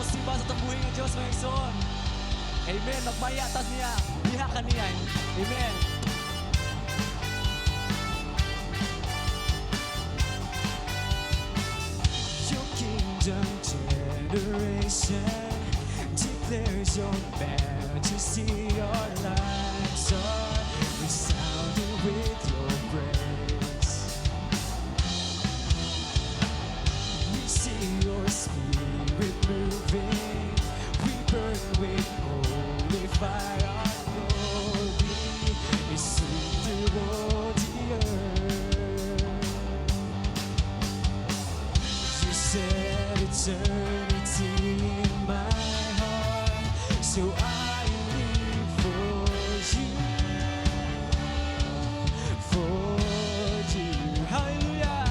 magsimba sa tambuhin ng Diyos ngayong son. Amen. Magmaya tas niya. Diha ka niya. Amen. Your kingdom generation declares your majesty. Your lives are resounding with your praise. We see your spirit moving. We burn with holy fire. Our glory is seen through all the earth. You set eternity in my heart, so I live for you, for you. Hallelujah,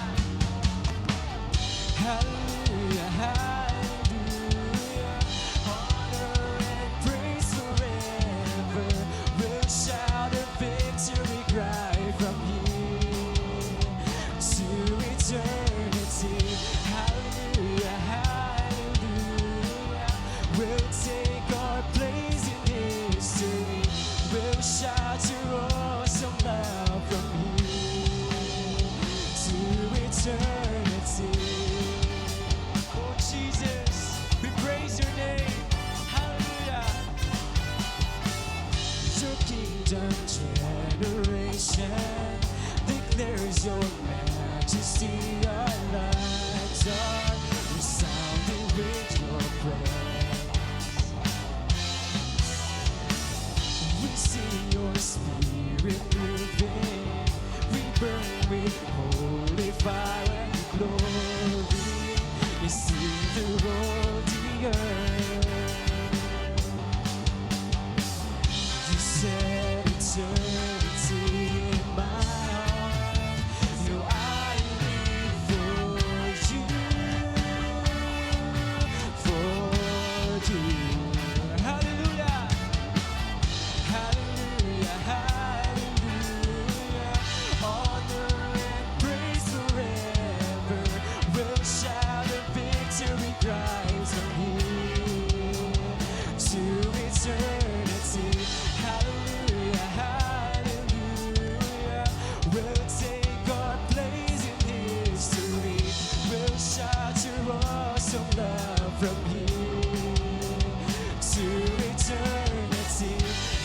hallelujah, hallelujah. Honor and praise forever. We'll shout a victory cry from here to eternity. Hallelujah, hallelujah. We'll take our place in history. We'll shout your awesome love from here to eternity. Oh Jesus, we praise your name. Hallelujah. Your kingdom generation declares your majesty. Our lives are resounding with your praise. We see your spirit moving. We burn with holy fire and glory is seen through all the earth. You set eternity in my heart. No, I live for you, for you. Hallelujah, hallelujah, hallelujah. Honor and praise forever. We'll shout a victory cries from here to eternity. Hallelujah, hallelujah. We'll take our place in history. We'll shout your awesome love from here to eternity.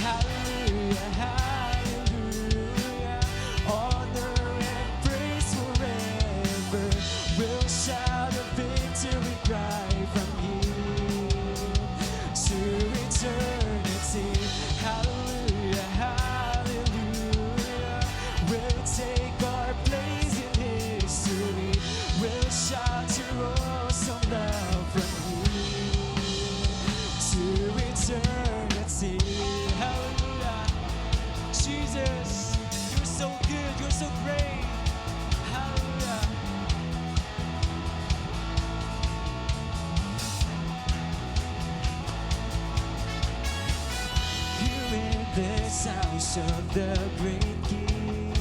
Hallelujah, hallelujah. Honor and praise forever. We'll shout a victory cry from here to eternity. Hallelujah, hallelujah. We'll take our place in history. We'll shout your awesome love from here to eternity. Hallelujah. Jesus, you're so good, you're so great. Hallelujah. Here in this house of the great King,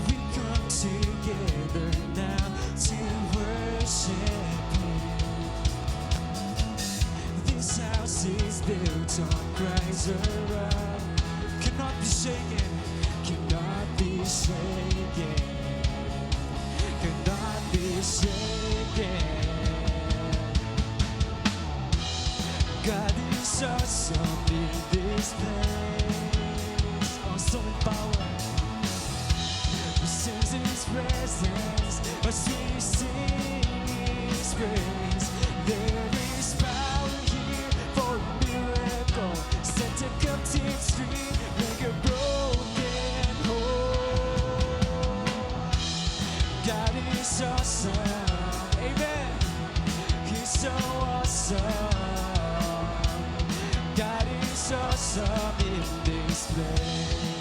we come together now to worship Him. This house is built on Christ's rock, cannot be shaken, cannot be shaken, cannot be shaken. God is awesome in this place, awesome in power. We sense His presence as we sing His praise. There is power here for a miracle. Set a captive free, make a broken whole. God is awesome, amen. He's so awesome. God is awesome in this place.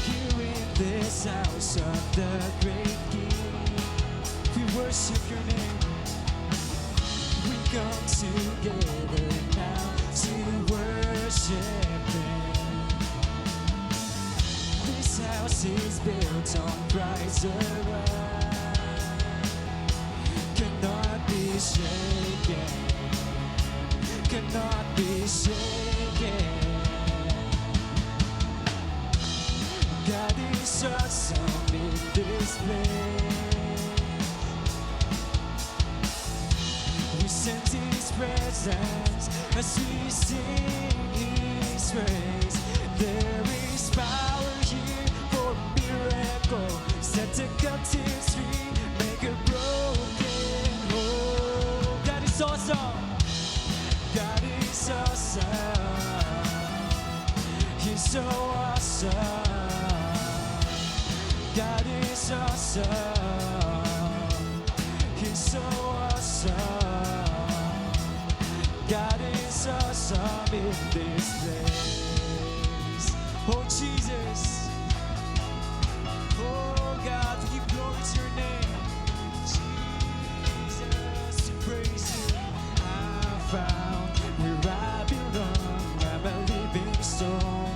Here in this house of the great King, we worship your name. We come together now to worship Him. is built on Christ's rock cannot be shaken, cannot be shaken. God is awesome in this place. We sense His presence as we sing His praise. There is power here for a miracle. Set the captives free, make a broken whole. God is awesome. God is awesome. He's so awesome. God is awesome. He's so awesome. God is awesome in this place. Oh Jesus. Oh God, we give glory to your name. Jesus, we praise you. I found where I belong. I'm a living stone.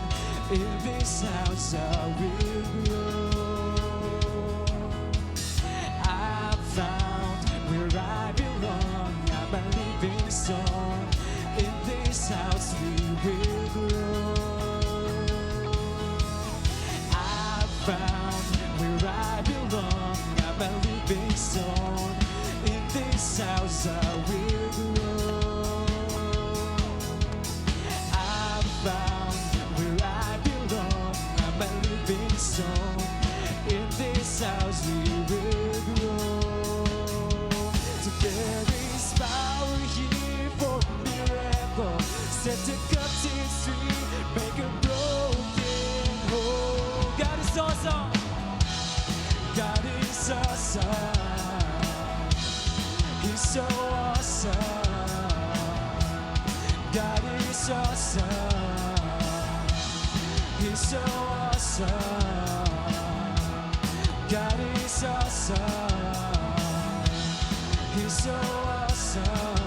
In this house I will grow. I found where I belong. I'm a living stone. In this house we will grow. I found where I belong. I'm a living stone. In this house I will grow. I found where I belong. I'm a living stone. In this house we will grow. So there is power here for a miracle. Set the captives free, make a broken whole. God is awesome. God is awesome. He's so awesome. God is awesome. He's so awesome. God is awesome. He's so awesome.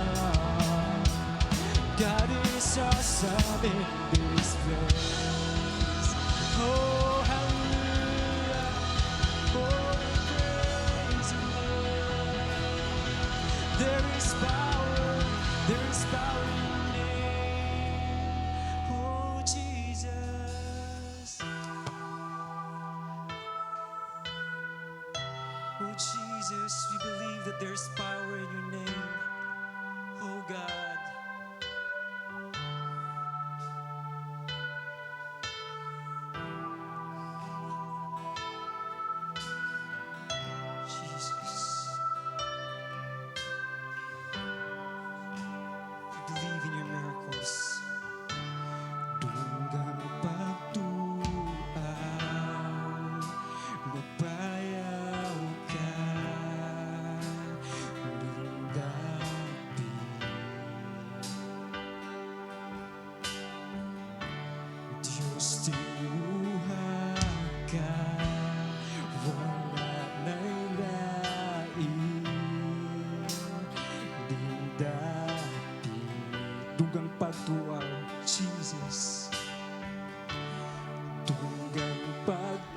God is awesome in this place. Oh, hallelujah. Oh, praise the Lord. There is power. There is power in your name. Oh, Jesus. Oh, Jesus, we believe that there's power in your name. Oh, God. Jesus. We believe in your miracles. Tunggang pagtuaw, mabayaw ka, lindapi. Diyos, tinuha ka, wala na'y lain, lindapi. Tunggang pagtuaw, Jesus. Tunggang pagtuaw,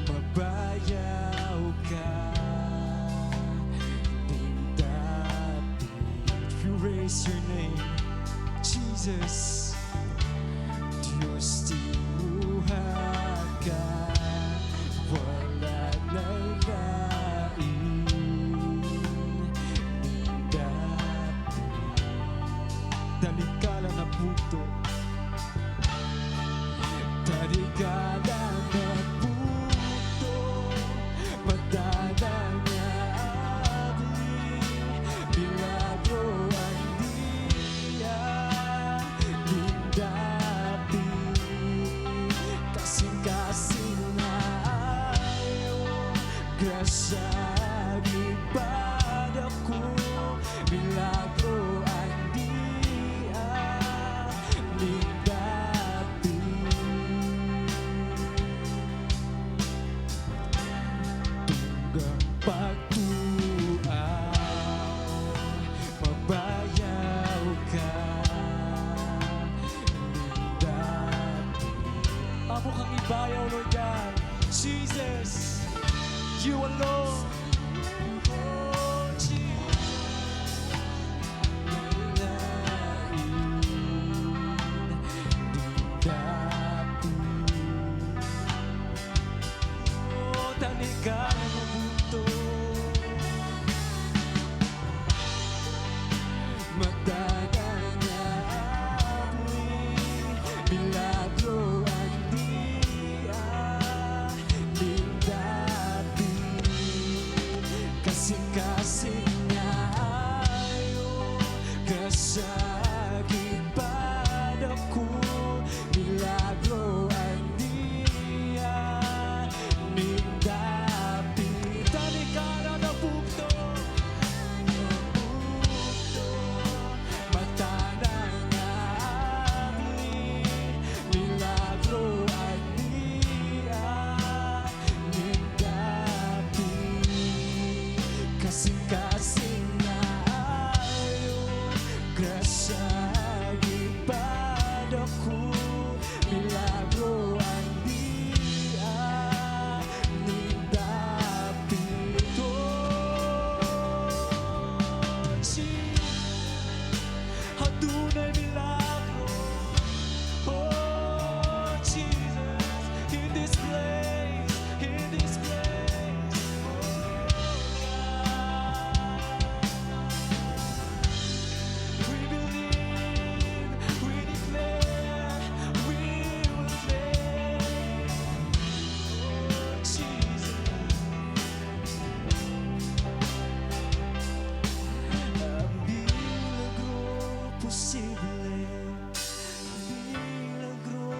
mabayaw ka, lindapi. We raise your name, Jesus. Diyos, tinuha ka, wala na'y lain, lindapi. Dalikala na puto, dalikala na puto, madala niya abli, milagro ang diya, lindapi. sumayaw, Lord God. Jesus, you alone. Oh, Jesus. Oh, talikang mabuto. Magdagang apoy, milagro ang didapi. Kasing-kasing na ayaw, kasagip padaku. Milagro ang didapi. Talikang nabuto. Kasing-kasing na ayaw, grasya ipadaku. Milagro ang nindapito. Adunay milagro. Oh, Jesus, in this place, in this place. Oh, we believe, we declare, we will make. Oh, Jesus. Ang milagro posible, milagro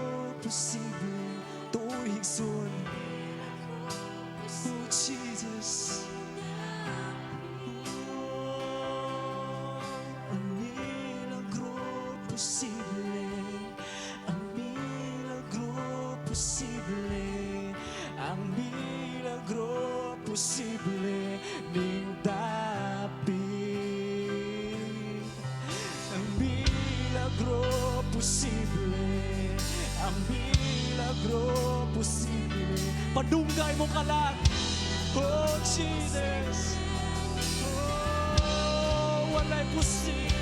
posible, tuwing sun. Oh, Jesus. Ang milagro posible, ang milagro posible, ang milagro posible, ning dapit. Ang milagro posible, ang milagro posible. Padungay mo kalat. Oh, Jesus. Oh, walay posible.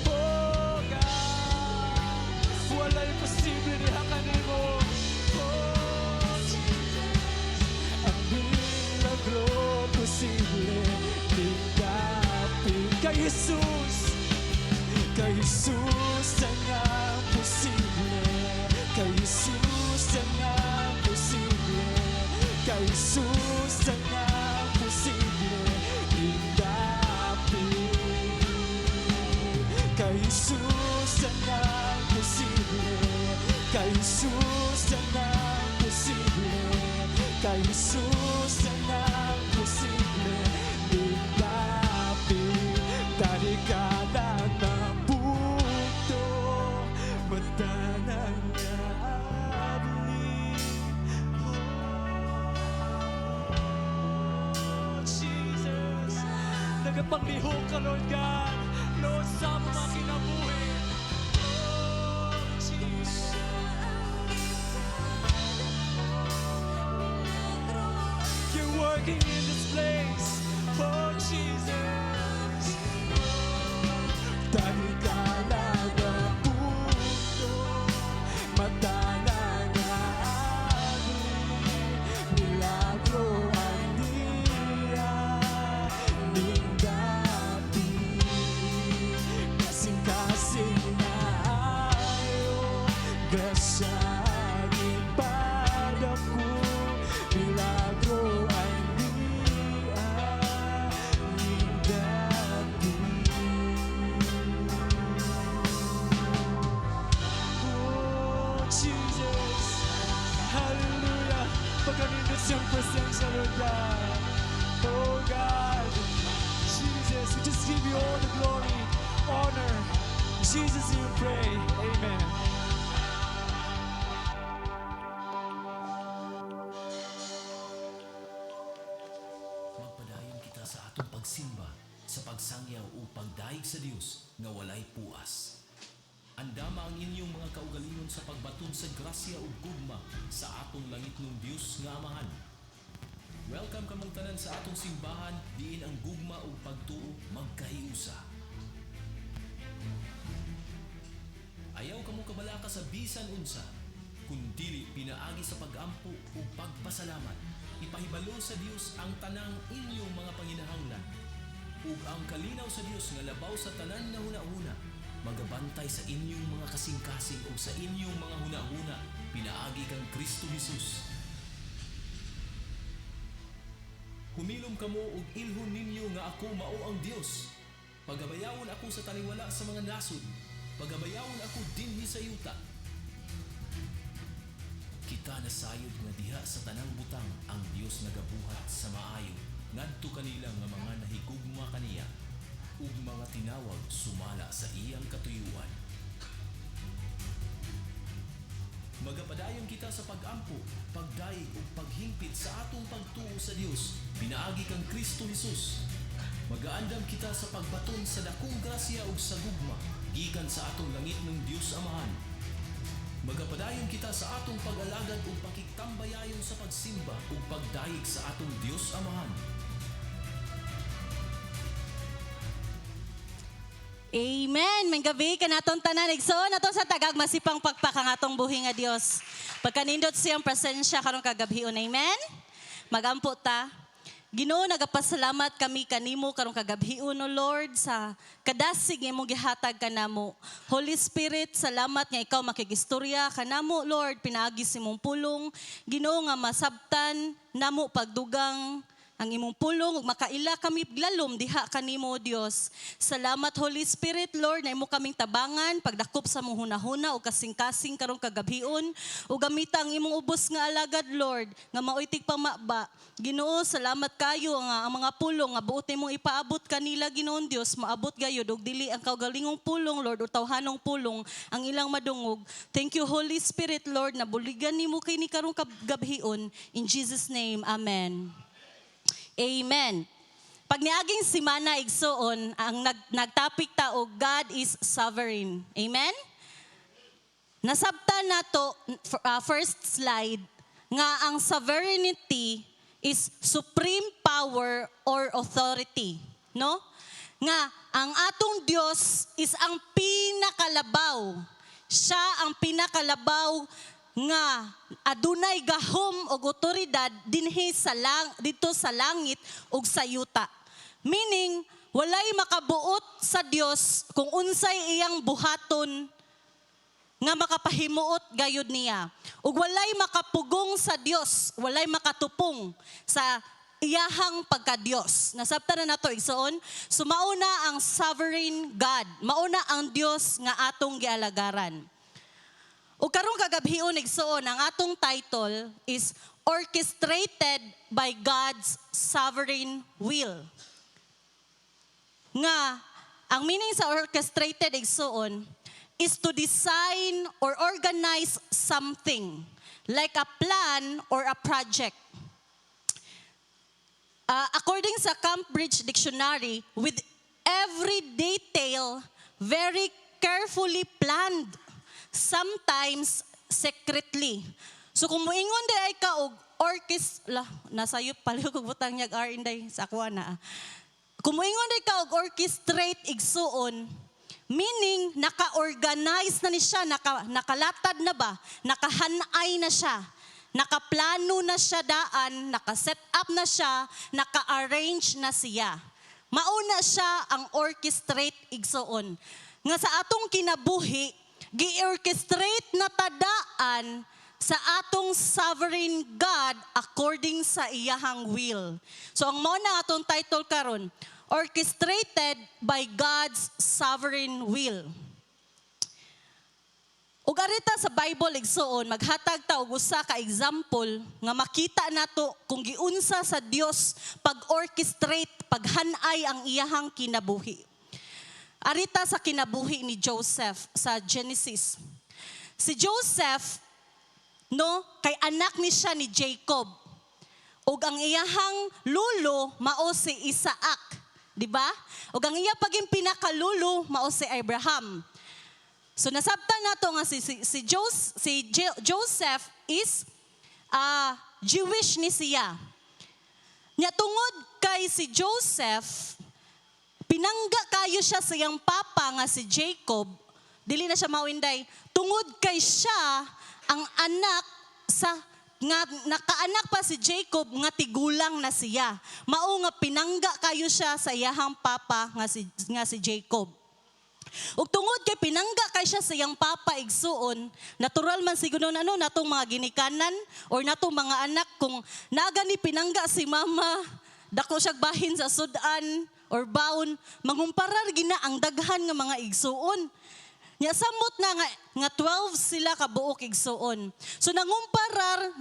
Oh, God. Walay posible diha kanimo. Oh, Jesus. Ang milagro posible, tingkapin kay Jesus. Kay Jesus ang posible. Kay Jesus ang posible. Kay Jesus ang posible. Tingkapin. Kay Jesus ang posible. Kay Jesus ang posible. Kay Jesus ang posible. Tingkapin. Dari ka na nabuto, mata ng abli. Oh, Jesus, nagapaglihok ka, Lord God. Lord, sa mga kinabuhi. Oh, Jesus. You're working in this place. Oh, Jesus. Dahil ka na nabuto, mata ng agli, milagro ang nindapit. Kasing-kasing na ayaw, grasya ipadaku. Milagro ang pagkanindos yung presensya, Lord God. Oh God, Jesus, we just give you all the glory, honor. In Jesus, you pray. Amen. Magpadayon kita sa atong pagsimba sa pagsangyaw o pagdaig sa Dios nga walay puas. Andama ang inyong mga kaugalingon sa pagbaton sa grasya ug gugma sa atong langit ng Dios nga Amahan. Welcome kamong tanan sa atong simbahan diin ang gugma ug pagtuo magkahiusa. Ayaw kamo kabalaka sa bisan unsa, kundili pinaagi sa pagampo ug pagpasalamat. Ipahibalo sa Dios ang tanang inyong mga panginahanglan ug ang kalinaw sa Dios nga labaw sa tanan nga hunahuna magabantay sa inyong mga kasing-kasing ug sa inyong mga hunahuna pinaagi kang Kristo Jesus. Humilom kamo ug ilhon ninyo nga ako mao ang Dios. Pagabayawon ako sa taliwala sa mga nasod. Pagabayawon ako dinhi sa yuta. Kita nasayod nga diha sa tanang butang ang Dios nagabuhat sa maayo ngadto kanila nga mga nahigugma kaniya ug mga tinawag sumala sa iyang katuyuan. Magapadayon kita sa pagampo, pagdaig ug paghingpit sa atong pagtuo sa Dios, pinaagi kang Kristo Jesus. Magaandam kita sa pagbaton sa dakong grasya ug sa gugma, gikan sa atong langit ng Dios Amahan. Magapadayon kita sa atong pag-alagad ug pakigtambayayon sa pagsimba ug pagdaig sa atong Dios Amahan. Amen. May gabi ka natong tanan. Igsoon nato sa tagag masipang pagpakang atong buhi nga Dios. Pagkanindot siyang presensya karong kagabhion. Amen. Magampo ta. Ginoo, nagapasalamat kami kanimo karong kagabhion, O Lord, sa kadasig nga imong gihatag kanamo. Holy Spirit, salamat nga ikaw makigistorya kanamo, Lord, pinaagi sa imong pulong. Ginoo nga masabtan namo pagdugang ang imong pulong ug makaila kami glalom diha kanimo Dios. Salamat Holy Spirit Lord na imo kaming tabangan pagdakop sa mong hunahuna ug kasing-kasing karong kagabhion ug gamita ang imong ubos nga alagad Lord nga maoytig pamaba. Ginoo, salamat kayo nga ang mga pulong nga buot nimong ipaabot kanila Ginoon Dios maabot gayud ug dili ang kaugalingong pulong Lord o tawhanong pulong ang ilang madungog. Thank you Holy Spirit Lord na buligan nimo kini karong kagabhion. In Jesus name, amen. Amen. Pag niaging simana igsoon, ang nagtopic ta og God is sovereign. Amen? Nasabtan nato first slide nga ang sovereignty is supreme power or authority, no? Nga ang atong Dios is ang pinakalabaw. Siya ang pinakalabaw nga adunay gahom o otoridad dinhi sa dito sa langit ug sa yuta. Meaning, walay makabuot sa Dios kung unsay iyang buhaton nga makapahimuot gayud niya. Ug walay makapugong sa Dios, walay makatupong sa iyahang pagka-Dios. Nasabtan na nato igsoon. So mauna ang sovereign God. Mauna ang Dios nga atong gialagaran. O karong kagabhion igsoon, ang atong title is Orchestrated by God's Sovereign Will. Nga, ang meaning sa orchestrated igsoon is to design or organize something like a plan or a project. According sa Cambridge Dictionary, with every detail very carefully planned, sometimes secretly. So kung moingon di ay ka og nasayop paliw kog butang nyag R inday sa ako na. Kung moingon di ka og orchestrate igsuon, meaning naka-organize na ni siya, nakalatad na ba, nakahanay na siya, nakaplano na siya daan, naka-set up na siya, naka-arrange na siya. Mauna siya ang orchestrate igsuon. Nga sa atong kinabuhi, gi-orchestrate na tadaan sa atong sovereign God according sa iyahang will. So ang mao na atong title karon, Orchestrated by God's Sovereign Will. Ug arita sa Bible igsoon, maghatag ta og usa ka example nga makita nato kung giunsa sa Dios pag-orchestrate, paghanay ang iyahang kinabuhi. Arita sa kinabuhi ni Joseph sa Genesis. Si Joseph, no, kay anak ni siya ni Jacob. Ug ang iyahang lulo mao si Isaac, di ba? Ug ang iya paging pinakalulo mao si Abraham. So nasabtan nato nga Joseph is Jewish ni siya. Nya tungod kay si Joseph, pinangga kayo siya sa iyang papa nga si Jacob, dili na siya mawinday, tungod kay siya ang anak sa nga nakaanak pa si Jacob nga tigulang na siya. Mao nga pinangga kayo siya sa iyahang papa nga si Jacob. Ug tungod kay pinangga kay siya sa iyang papa igsuon, natural man siguro natong mga ginikanan or natong mga anak kung nagani pinangga si mama, dako siya bahin sa sudan or baon, mangumparar gina ang daghan nga mga igsuon. Nya samot na nga 12 sila ka buok igsuon. So nangumparar,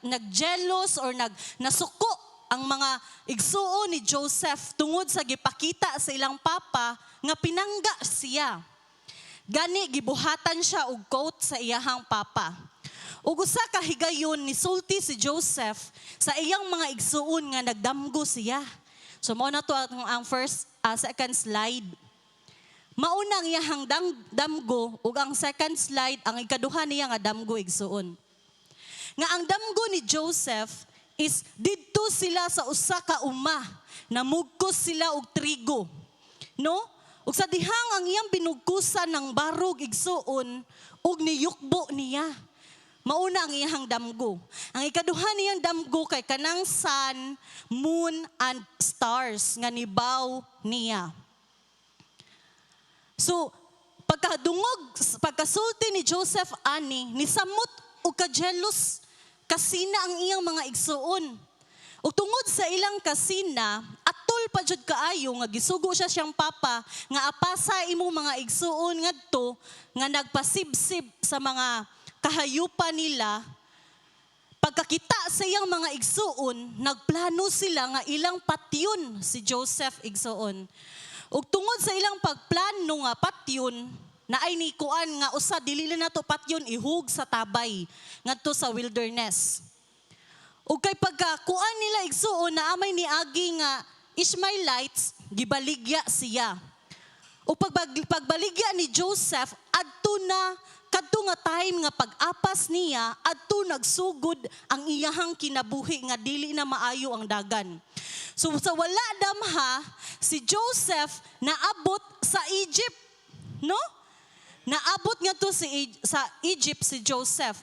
nagjealous or nasuko ang mga igsuon ni Joseph tungod sa gipakita sa ilang papa nga pinangga siya. Gani gibuhatan siya og coat sa iyahang papa. Ug usa ka higayon ni sulti si Joseph sa iyang mga igsuon nga nagdamgo siya. So mao na to ang second slide. Maunang iyahang damgo ug ang second slide ang ikaduha niya nga damgo igsuon. Nga ang damgo ni Joseph is didto sila sa usa ka uma, namugkos sila og trigo. No? Ug sa dihang ang iyang binugkusan ng barog igsuon ug niyukbo niya. Mauna ang iyang damgo. Ang ikaduha niyang damgo kay kanang sun, moon, and stars nga nibaw niya. So, pagkasulti ni Joseph ani, nisamot o kajealous kasina ang iyang mga igsuon. Ug tungod sa ilang kasina, atol pa jud kaayo nga gisugo siya siyang papa nga apasa imo mga igsuon ngadto nga nagpasibsib sa mga kahayupan nila. Pagkakita sa iyang mga igsuon, nagplano sila nga ilang patyon si Joseph igsuon. Ug tungod sa ilang pagplano nga patyon, naay ni kuan nga usa dili na to patyon ihug sa tabay ngadto sa wilderness. Ug kay pagkakuan nila igsuon na amay ni agi nga Ishmaelites, gibaligya siya. Ug pagbaligya ni Joseph adto na kadto nga time nga pag-apas niya adto nagsugod ang iyahang kinabuhi nga dili na maayo ang dagan. So sa wala damha si Joseph naabot sa Egypt, no? Naabot nga to sa Egypt si Joseph.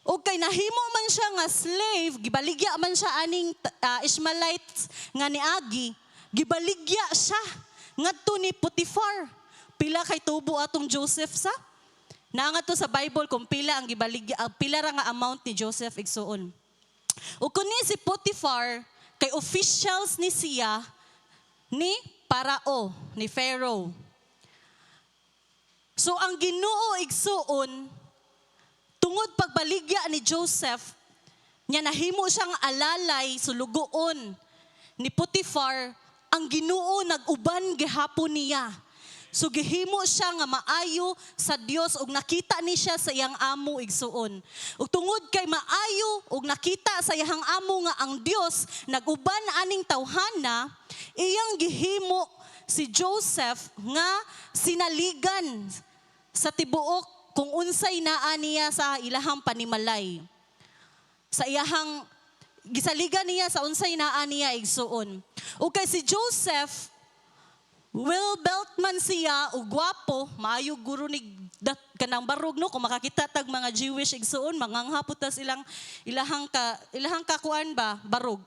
O kay nahimo man siya nga slave, gibaligya man siya aning Ishmaelites nga niagi, gibaligya siya ngadto ni Potiphar. Pila kay tubo atong Joseph sa? Naangat to sa Bible kung pila ang gibaligya, pila ra nga amount ni Joseph igsuon. O kuni si Potiphar kay officials ni siya ni Parao, ni Pharaoh. So ang Ginoo igsuon tungod pagbaligya ni Joseph, nya nahimo siyang alalay sulugoon ni Potiphar, ang Ginoo nag-uban gihapon niya. So gihimo siya nga maayo sa Dios ug nakita ni siya sa iyang amo igsuon. Ug tungod kay maayo ug nakita sa iyang amo nga ang Dios nag-uban aning tawhana, iyang gihimo si Joseph nga sinaligan sa tibuok kung unsay naa niya sa ilahang panimalay. Sa iyahang gisaligan niya sa unsay naa niya igsuon. Ug kay si Joseph well-built man siya o gwapo, maayo guro ni kanang barog no, kung makakita tag mga Jewish igsuon, manganghaputas ilahang kakuan ba, barog.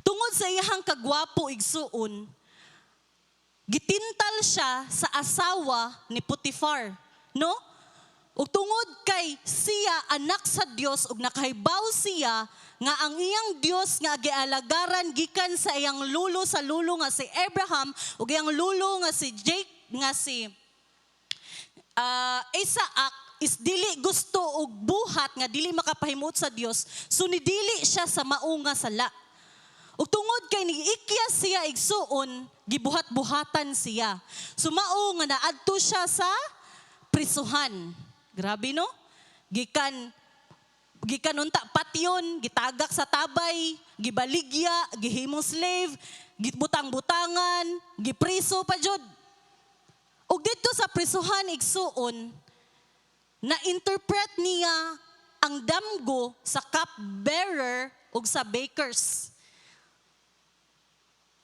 Tungod sa iyahang kagwapo igsuon, gitintal siya sa asawa ni Potiphar, no? Ug tungod kay siya anak sa Dios ug nakahibaw siya nga ang iyang Dios nga gialagaran gikan sa iyang lulo sa lulo nga si Abraham ug iyang lulo nga si Isaac is dili gusto og buhat nga dili makapahimot sa Dios, so nidili siya sa mao nga sala. Ug tungod kay niikya siya igsuon, gibuhat-buhatan siya. So mao nga naadto siya sa prisuhan. Grabe no? Gikan unta patyon, gitagak sa tabay, gibaligya, gihimong slave, gibutang-butangan, gipriso pa jud. ug dito sa prisuhan igsuon, na-interpret niya ang damgo sa cupbearer ug sa bakers.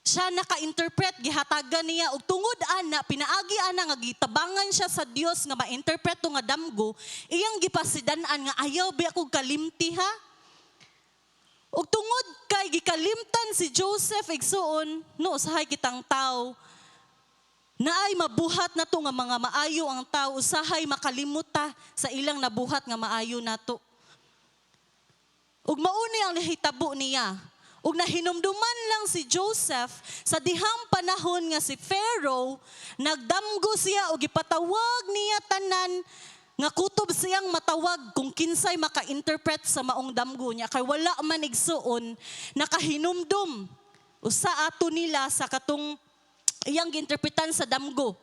Siya naka-interpret, gihatagan niya, ug tungod ana, pinaagi ana nga gitabangan siya sa Dios nga ma-interpret to nga damgo, iyang gipasidan-an nga ayaw ba akong kalimti ha? Ug tungod kay gikalimtan si Joseph igsuon, no usahay kitang tao, naay mabuhat na to nga mga maayo ang tao, usahay makalimuta sa ilang nabuhat nga maayo nato. Ug mauni ang nahitabo niya. Ug nahinumduman lang si Joseph sa dihang panahon nga si Pharaoh, nagdamgo siya ug ipatawag niya tanan nga kutob siyang matawag kung kinsay maka-interpret sa maong damgo niya. Kay wala man igsuon, nakahinumdum usa ato nila sa katong iyang ginterpretan sa damgo.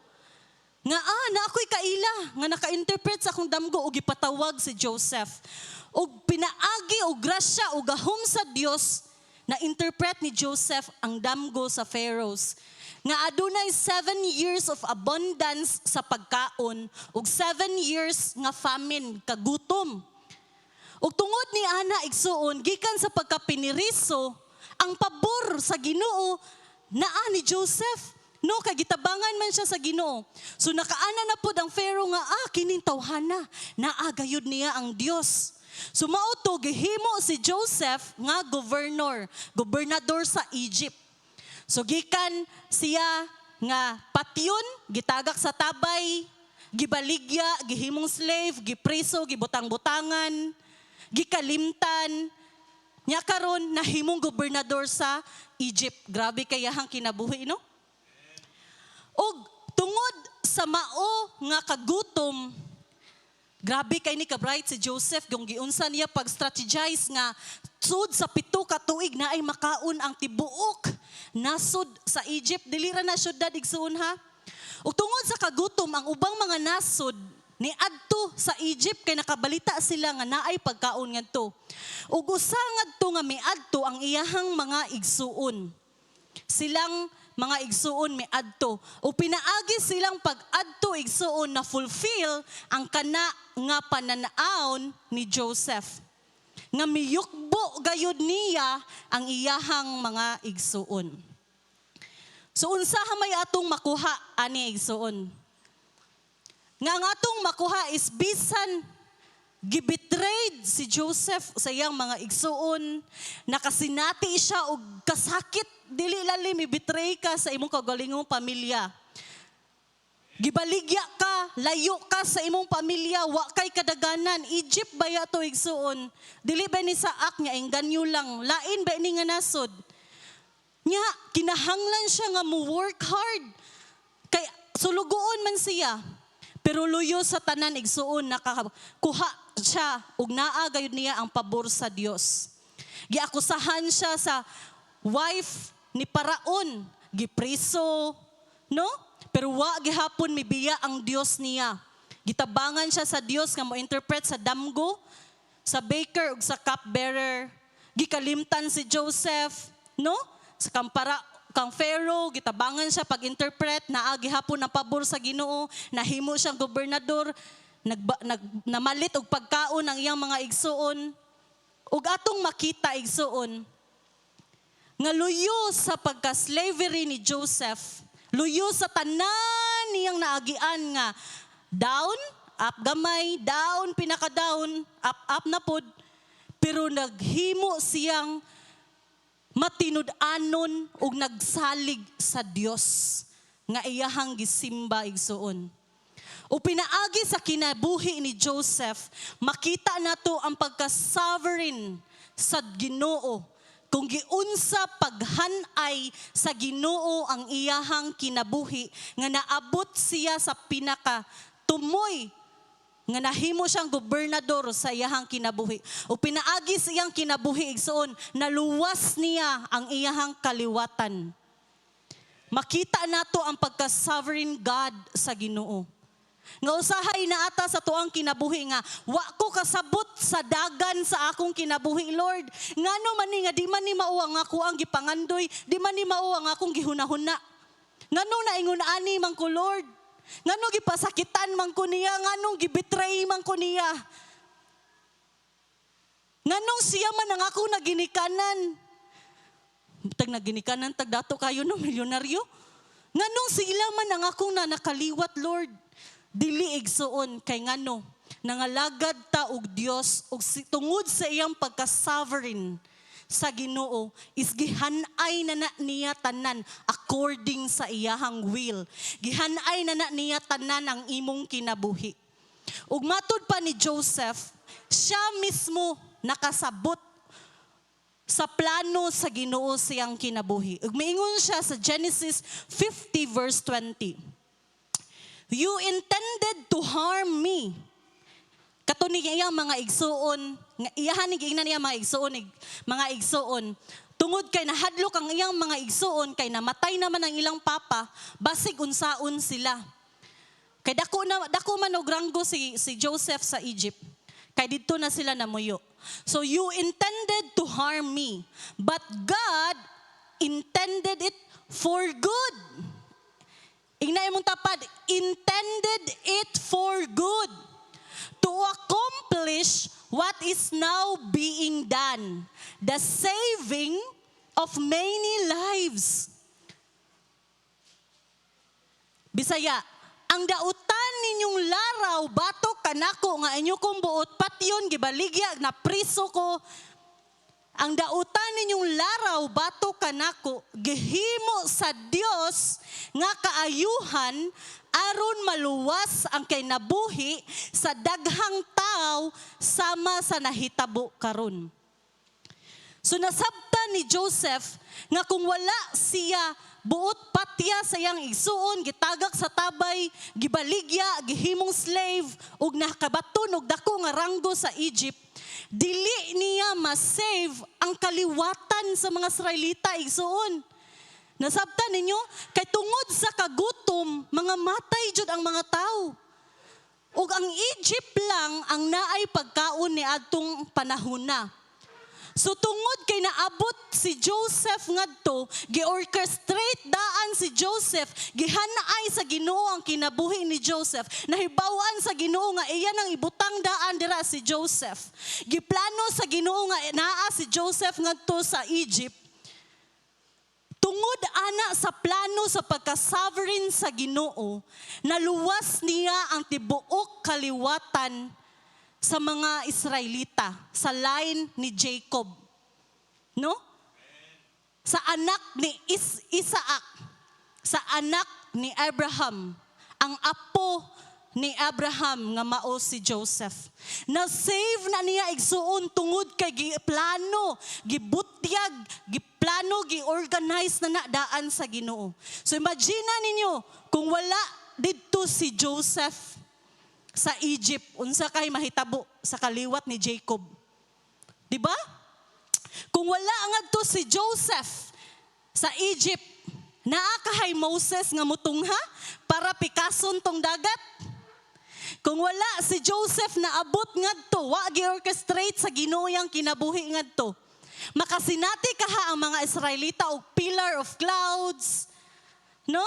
Nga na ako'y kaila nga naka-interpret sa akong damgo ug ipatawag si Joseph. Ug pinaagi og grasya ug gahom sa Dios na interpret ni Joseph ang damgo sa Pharaohs. Nga adunay 7 years of abundance sa pagkaon ug 7 years nga famine, kagutom. Ug tungod ni ana igsuon, gikan sa pagkapiniriso, ang pabor sa Ginoo naa ni Joseph. No, kay gitabangan man siya sa Ginoo. So nakaana na pud ang Pharaoh nga kining tawhana, naa gayud niya ang Dios. So mauto gihimo si Joseph nga gobernador sa Egypt. So gikan siya nga patyon, gitagak sa tabay, gibaligya, gihimong slave, gipriso, gibutang-butangan, gikalimtan. Nya karon nahimong gobernador sa Egypt. Grabe kayahang kinabuhi, no? Og tungod sa mao nga kagutom, grabe kay ni ka-bright si Joseph kung giunsa niya pag-strategize nga sud sa 7 ka tuig na ay makaon ang tibuok nasud sa Egypt. Dili ra na syudad igsuon ha. Ug tungod sa kagutom, ang ubang mga nasud ni adto sa Egypt kay nakabalita sila nga naay pagkaon ngadto. Ug usa ngadto nga miadto ang iyahang mga igsuon. Silang mga igsuon miadto. O pinaagi silang pag-adto igsuon na fulfill ang kana nga pananaon ni Joseph. Nga miyukbo gayud niya ang iyahang mga igsuon. So unsaha may atong makuha ani igsuon? Nga ang atong makuha is bisan gibetrayed si Joseph sa iyang mga igsuon, nakasinati siya og kasakit, dili lalim i-betray ka sa imong kaugalingong pamilya. Gibaligya ka, layo ka sa imong pamilya, wa kay kadaganan. Egypt ba ya to igsuon? Dili ba ni saak niya, engganyo lang. Lain ba ni nga nasod? Nya, kinahanglan siya nga mo work hard. Kay sulugoon man siya. Pero luyo sa tanan igsuon, nakakuha siya ug naa gayud niya ang pabor sa Dios. Giakusahan siya sa wife ni Paraon, gipriso, no? Pero wa gihapon mibiya ang Dios niya. Gitabangan siya sa Dios nga mo-interpret sa damgo, sa baker ug sa cupbearer. Gikalimtan si Joseph, no? Sa kang Pharaoh, gitabangan siya pag-interpret, naa gihapon ang pabor sa Ginoo, nahimo siyang gobernador, namalit og pagkaon ang iyang mga igsuon. Ug atong makita igsuon nga luyo sa pagka-slavery ni Joseph, luyo sa tanan niyang naagian nga down, up gamay, down, pinaka-down, up na pod, pero naghimo siyang matinud-anon ug nagsalig sa Dios nga iyahang gisimba igsuon. O pinaagi sa kinabuhi ni Joseph, makita nato ang pagka-sovereign sa Ginoo. Kung giunsa paghanay sa Ginoo ang iyahang kinabuhi, nga naabot siya sa pinaka tumoy nga nahimo siyang gobernador sa iyahang kinabuhi. O pinaagi sa iyang kinabuhi igsuon, naluwas niya ang iyahang kaliwatan. Makita nato ang pagka-sovereign God sa Ginoo. Nga usahay na ata sa tuang kinabuhi nga, wa ko kasabot sa dagan sa akong kinabuhi, Lord. Ngano man ni nga di man ni mao ang ako ang gipangandoy, di man ni mao ang akong gihunahuna. Ngano na ingon ani man ko, Lord? Nganong gipasakitan man ko niya, nganong gibetray man ko niya. Nganong siya man ang ako naginikanan. Tag naginikanan, tag dato kayo no, milyonaryo. Nganong sila man ang akong na nakaliwat, Lord. Dili igsuon kay ngano. Nangalagad ta og Dios og tungod sa iyang pagka-sovereign sa Ginoo is gihanay na niya tanan according sa iyahang will. Gihanay na niya tanan ang imong kinabuhi. Ug matud pa ni Joseph, siya mismo nakasabot sa plano sa Ginoo siyang kinabuhi. Ug miingon siya sa Genesis 50 verse 20. You intended to harm me. Kato ni iyang mga igsuon, iyahan ni giingnan niya mga igsuon. Tungod kay nahadlok ang iyang mga igsuon, kay namatay naman ang ilang papa, basig unsaon sila. Kay dako man og ranggo si Joseph sa Egypt. Kay dito na sila namuyo. So you intended to harm me, but God intended it for good. Ingna imong tapad, intended it for good to accomplish what is now being done, the saving of many lives. Bisaya, ang dautan ninyong laraw, batok kanako nga inyo kong buot patyon, gibaligya, na priso ko. Ang dautan ninyong laraw, batok kanako, gihimo sa Dios nga kaayuhan, aron maluwas ang kinabuhi sa daghang tao sama sa nahitabo karon. So nasabtan ni Joseph nga kung wala siya buot patya sa iyang igsuon, gitagak sa tabay, gibaligya, gihimong slave, ug nakabaton og dako nga ranggo sa Egypt, dili niya ma-save ang kaliwatan sa mga Israelita igsuon. Nasabtan ninyo, kay tungod sa kagutom, mga matay jud ang mga tao. Ug ang Egypt lang ang naay pagkaon ni adtong panahona. So tungod kay naabot si Joseph ngadto, gi-orchestrate daan si Joseph, gihanaay sa Ginoo ang kinabuhi ni Joseph. Nahibawan sa Ginoo nga iya nang ibutang daan dira si Joseph. Giplano sa Ginoo nga naa si Joseph ngadto sa Egypt. Tungod ana sa plano sa pagka-sovereign sa Ginoo, naluwas niya ang tibuok kaliwatan sa mga Israelita, sa line ni Jacob. No? Sa anak ni Isaac, sa anak ni Abraham, ang apo ni Abraham nga mao si Joseph. Na-save na niya igsuon tungod kay giplano, gibutyag, giplano, gi-organize na daan sa Ginoo. So imagine ninyo, kung wala didto si Joseph sa Egypt, unsa kay mahitabo sa kaliwat ni Jacob. Di ba? Kung wala ngadto si Joseph sa Egypt, naa kahay Moses nga mutungha para pikason tong dagat. Kung wala si Joseph na abot ngadto, wa gi-orchestrate sa Ginoo yang kinabuhi ngadto, makasinati kaha ang mga Israelita og pillar of clouds, no?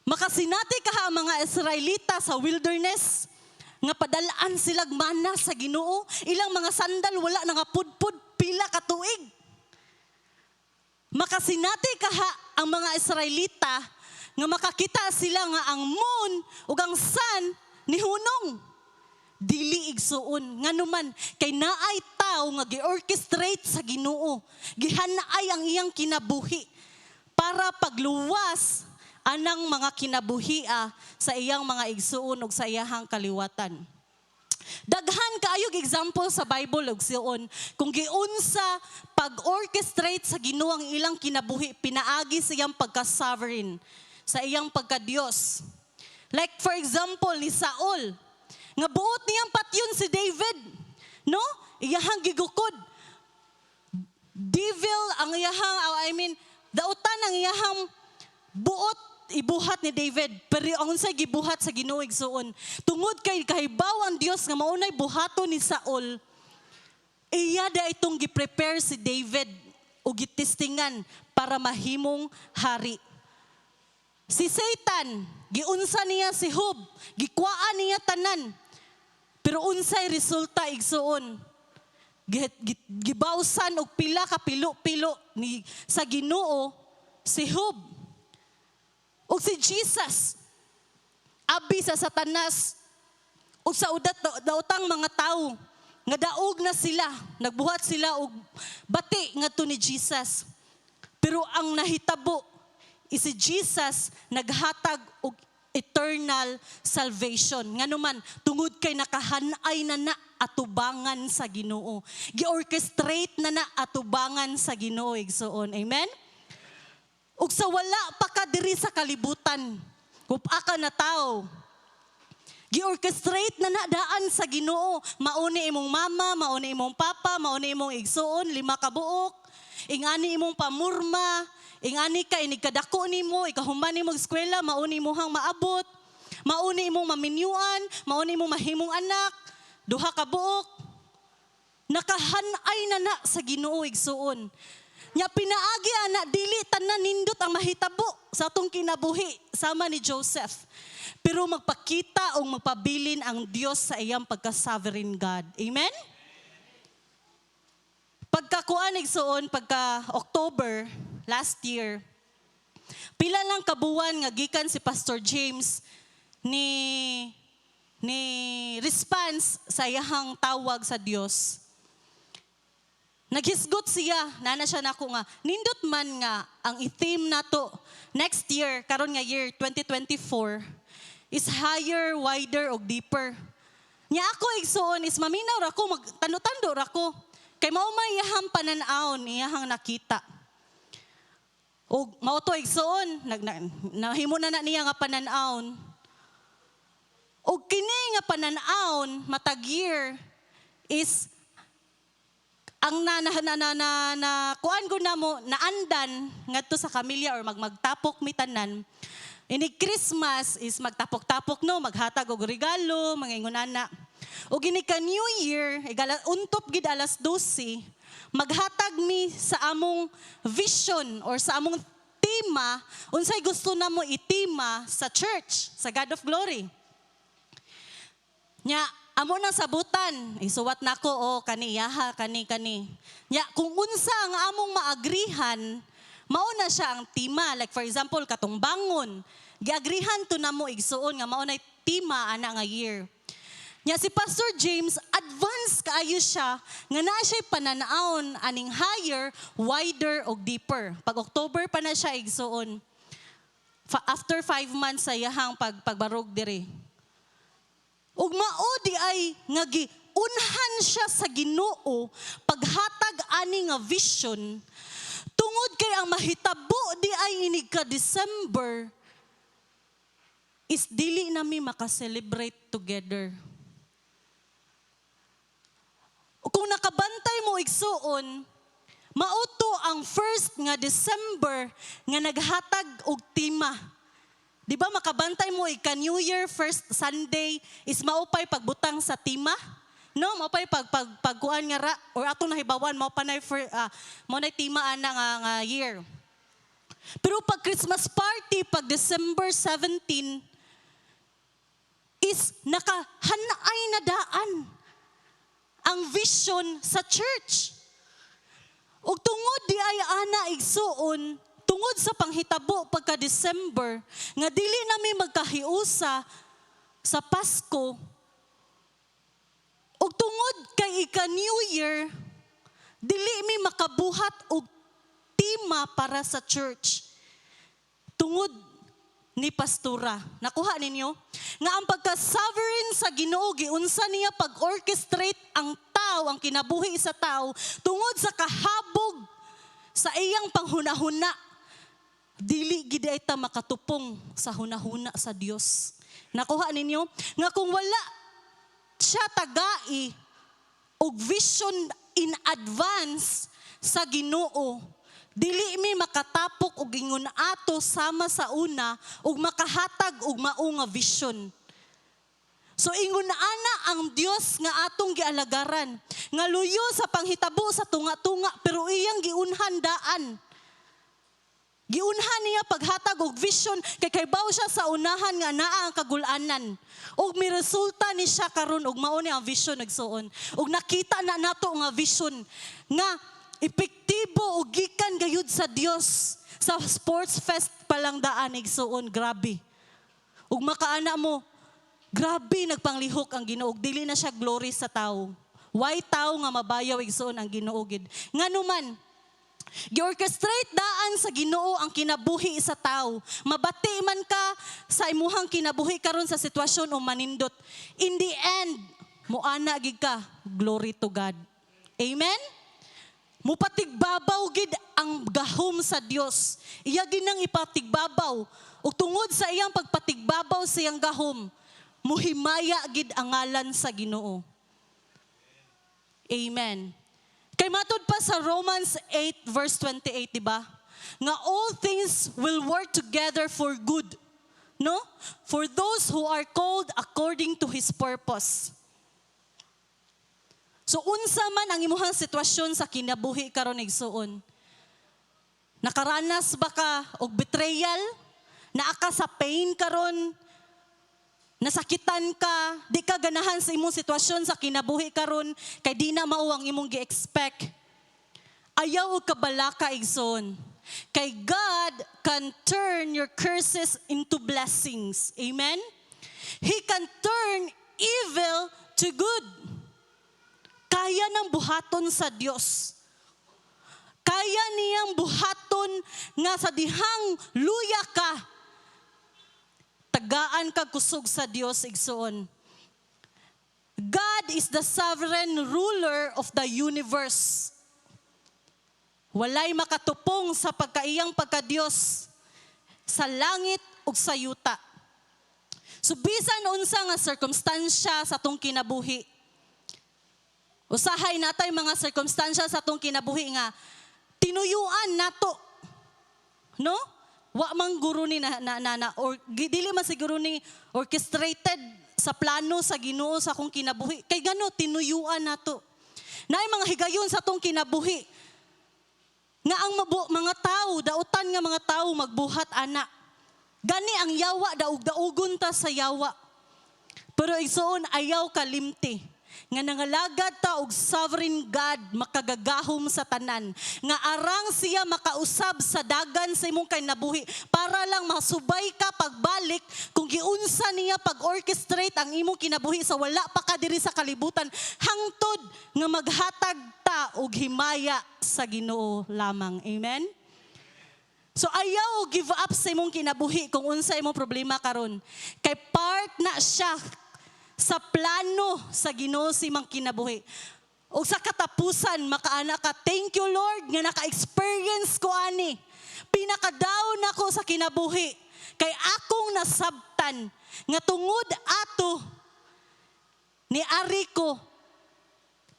Makasinati kaha ang mga Israelita sa wilderness nga padalaan silag mana sa Ginoo, ilang mga sandal wala nga pudpud pila ka tuig. Makasinati kaha ang mga Israelita nga makakita sila nga ang moon ug ang sun ni hunong. Dili igsuon nganuman kay naay tao nga gi-orchestrate sa Ginoo, gihanaay ang iyang kinabuhi para pagluwas anang mga kinabuhia sa iyang mga igsuon ug sa iyahang kaliwatan. Daghan kaayog example sa Bible ug siyon kung giunsa pag-orchestrate sa Ginoo ang ilang kinabuhi, pinaagi sa iyang pagka-sovereign, sa iyang pagka-Dios. Like for example ni Saul, nga buot niyang patyon si David, no? Iyahang gigukod. Devil ang iyahang, dautan ang iyahang buot ibuhat ni David, pero ang unsay gibuhat sa Ginoo igsuon. Tungod kay kahibaw ang Dios nga maunay buhaton ni Saul, iya da itong gi-prepare si David o gitistingan para mahimong hari. Si Satan, giunsa niya si Job, gikwaan niya tanan. Pero unsay resulta igsuon? Gibawsan og pila ka pilo-pilo ni sa Ginoo si Job. Ug si Jesus, abi sa Satanas, ug sa daotang mga tawo, nga daog na sila, nagbuhat sila og bati ngadto ni Jesus. Pero ang nahitabo si Jesus naghatag og eternal salvation. Nganuman, tungod kay nakahanay na atubangan sa Ginoo. Gi-orchestrate na atubangan sa Ginoo igsoon. Amen? Ug sa wala pa ka diri sa kalibutan, kupa ka na tao, gi-orchestrate na daan sa Ginoo. Mauni imong mama, mauni imong papa, mauni imong igsoon, 5 ka buok, ingani imong pamurma, ingani ka inigkadako nimo, ikahuman nimo eskwela, mauni imong maabot, mauni imong maminyuan, mauni imong mahimong anak, 2 ka buok. Nakahanay na sa Ginoo igsuon. Nya pinaagi ana dili tanan nindot ang mahitabo sa atong kinabuhi sama ni Joseph. Pero magpakita o magpabilin ang Dios sa iyang pagka-sovereign God. Amen? Pagkakuan igsuon, pagka October last year, pila lang kabuwan nga gikan si Pastor James ni response sa iyang tawag sa Dios. Naghisgot siya, nana siya nako nga, nindot man nga ang i-theme nato next year, karon nga year 2024, is higher, wider, o deeper. Nya ako igsuon is maminaw ra ko, magtando-tando ra ko. Kay mao may iyahang pananaon, iyahang nakita. O mao to igsuon, nahimo na niya nga pananaon. O kini nga pananaon, matag year, is ang kuan ko na mo, naandan ngadto sa kamilya or magtapok mitanan. Ini Christmas is magtapok-tapok no, maghatag og regalo, mangingon ana. O gini ka New Year, untop gid alas 12, maghatag mi sa among vision or sa among tema, unsay gusto namo itima sa church, sa God of Glory. Nya, amo nang sabutan, isuwat nako o kani yaha kani. Nya, kung unsa ang among maagrihan, mao na siya ang tema. Like for example, katong bangon, giagrihan to namo igsuon nga mao nay tema ana nga year. Nya si Pastor James, advanced kaayo siya nga naa siya pananaon aning higher, wider og deeper. Pag October pa na siya igsuon. After 5 months sa iyahang pagbarog diri. Ug mao di ay nga giunhan siya sa Ginoo paghatag ani nga vision. Tungod kay ang mahitabo di ay inig ka December is dili nami maka-celebrate together. Kung nakabantay mo igsuon, mauto ang first nga December nga naghatag og tema. Di ba makabantay mo ika New Year first Sunday is maupay pagbutang sa tema? No, maupay pagkuan nga ra or atong nahibawan mao panay mo na tema ana nga year. Pero pag Christmas party pag December 17 is nakahanay na daan ang vision sa church. Ug tungod di ay ana igsuon, tungod sa panghitabo pagka December, nga dili nami magkahiusa sa Pasko, ug tungod kay ika New Year, dili mi makabuhat og tema para sa church. Tungod ni pastora. Nakuha ninyo? Nga ang pagka-sovereign sa Ginoo, giunsa niya pag-orchestrate ang tao, ang kinabuhi sa tao, tungod sa kahabog sa iyang panghunahuna. Dili gid ay ta makatupong sa hunahuna sa Dios. Nakuha ninyo? Nga kung wala siya tagai og vision in advance sa Ginoo, dili mi makatapok og ingon ato sama sa una ug makahatag og mao nga vision. So ingon ana ang Dios nga atong gialagaran, nga luyo sa panghitabo sa tunga-tunga pero iyang giunhan daan. Ug mao di ay nga giunhan sa Ginoo, nga kung wala siya tagai og vision in advance sa Ginoo, dili mi makatapok og ingon ato sama sa una ug makahatag og mao nga vision. So ingon ana ang Dios nga atong gialagaran, nga luyo sa panghitabo sa tunga-tunga pero iyang giunhan daan. Giunhan niya paghatag og vision kay kaybaw siya sa unahan nga naa ang kagulanan. Og miresulta ni siya karon og mao ni ang vision nagsuon. Og nakita na nato nga vision nga epektibo og gikan gayud sa Dios. Sa sports fest pa lang daan igsuon, grabe. Ug makaana mo, grabe nagpanglihok ang Ginoo. Dili na siya glory sa tao. Why tao nga mabayaw igsuon ang Ginoo gid. Nganuman, gi-orchestrate daan sa Ginoo ang kinabuhi sa tao. Mabati man ka sa imuhang kinabuhi karon sa sitwasyon o manindot. In the end, muana gid ka, glory to God. Amen? Mupatigbabaw gid ang gahom sa Dios. Iya ginang ipatigbabaw. Ug tungod sa iyang pagpatigbabaw sa iyang gahom, muhimaya gid ang ngalan sa Ginoo. Amen. Kay matud pa sa Romans 8 verse 28, di ba? Nga all things will work together for good. No? For those who are called according to His purpose. So unsa man ang imuhang sitwasyon sa kinabuhi karon igsuon? Nakaranas ba ka og betrayal? Naa ka sa pain karon? Nasakitan ka, di ka ganahan sa imong sitwasyon sa kinabuhi karon kay di na mao ang imong gi-expect. Ayaw og kabalaka igsoon. Kay God can turn your curses into blessings. Amen? He can turn evil to good. Kaya ng buhaton sa Dios. Kaya niyang buhaton nga sa dihang luya ka. Tagaan ka kusog sa Dios igsoon. God is the sovereign ruler of the universe. Walay makatupong sa pagkaiyang pagka-Dios sa langit ug sa yuta. So bisan unsa nga circumstansya sa atong kinabuhi, usahay natay mga circumstansya sa atong kinabuhi nga tinuyuan nato. No? Wa mang guro ni or dili man siguro ni orchestrated sa plano sa Ginoo sa akong kinabuhi. Kay gano tinuyuan nato. Naay mga higayon sa atong kinabuhi nga ang mga tao, dautan nga mga tao magbuhat ana. Gani ang yawa daug-daugon ta sa yawa. Pero igsoon ayaw kalimti. Nga nangalagad ta og sovereign God makagagahom sa tanan. Nga arang siya makausab sa dagan sa imong kinabuhi para lang masubay ka pagbalik kung giunsa niya pag-orchestrate ang imong kinabuhi sa wala pa ka diri sa kalibutan hangtod nga maghatag ta og himaya sa Ginoo lamang. Amen? So ayaw give up sa imong kinabuhi kung unsa imong problema karon. Kay part na siya sa plano sa Ginoo si imong kinabuhi. O sa katapusan makaana ka, thank you Lord nga naka-experience ko ani. Pinaka-down ako sa kinabuhi kay akong nasabtan nga tungod ato ni ari ko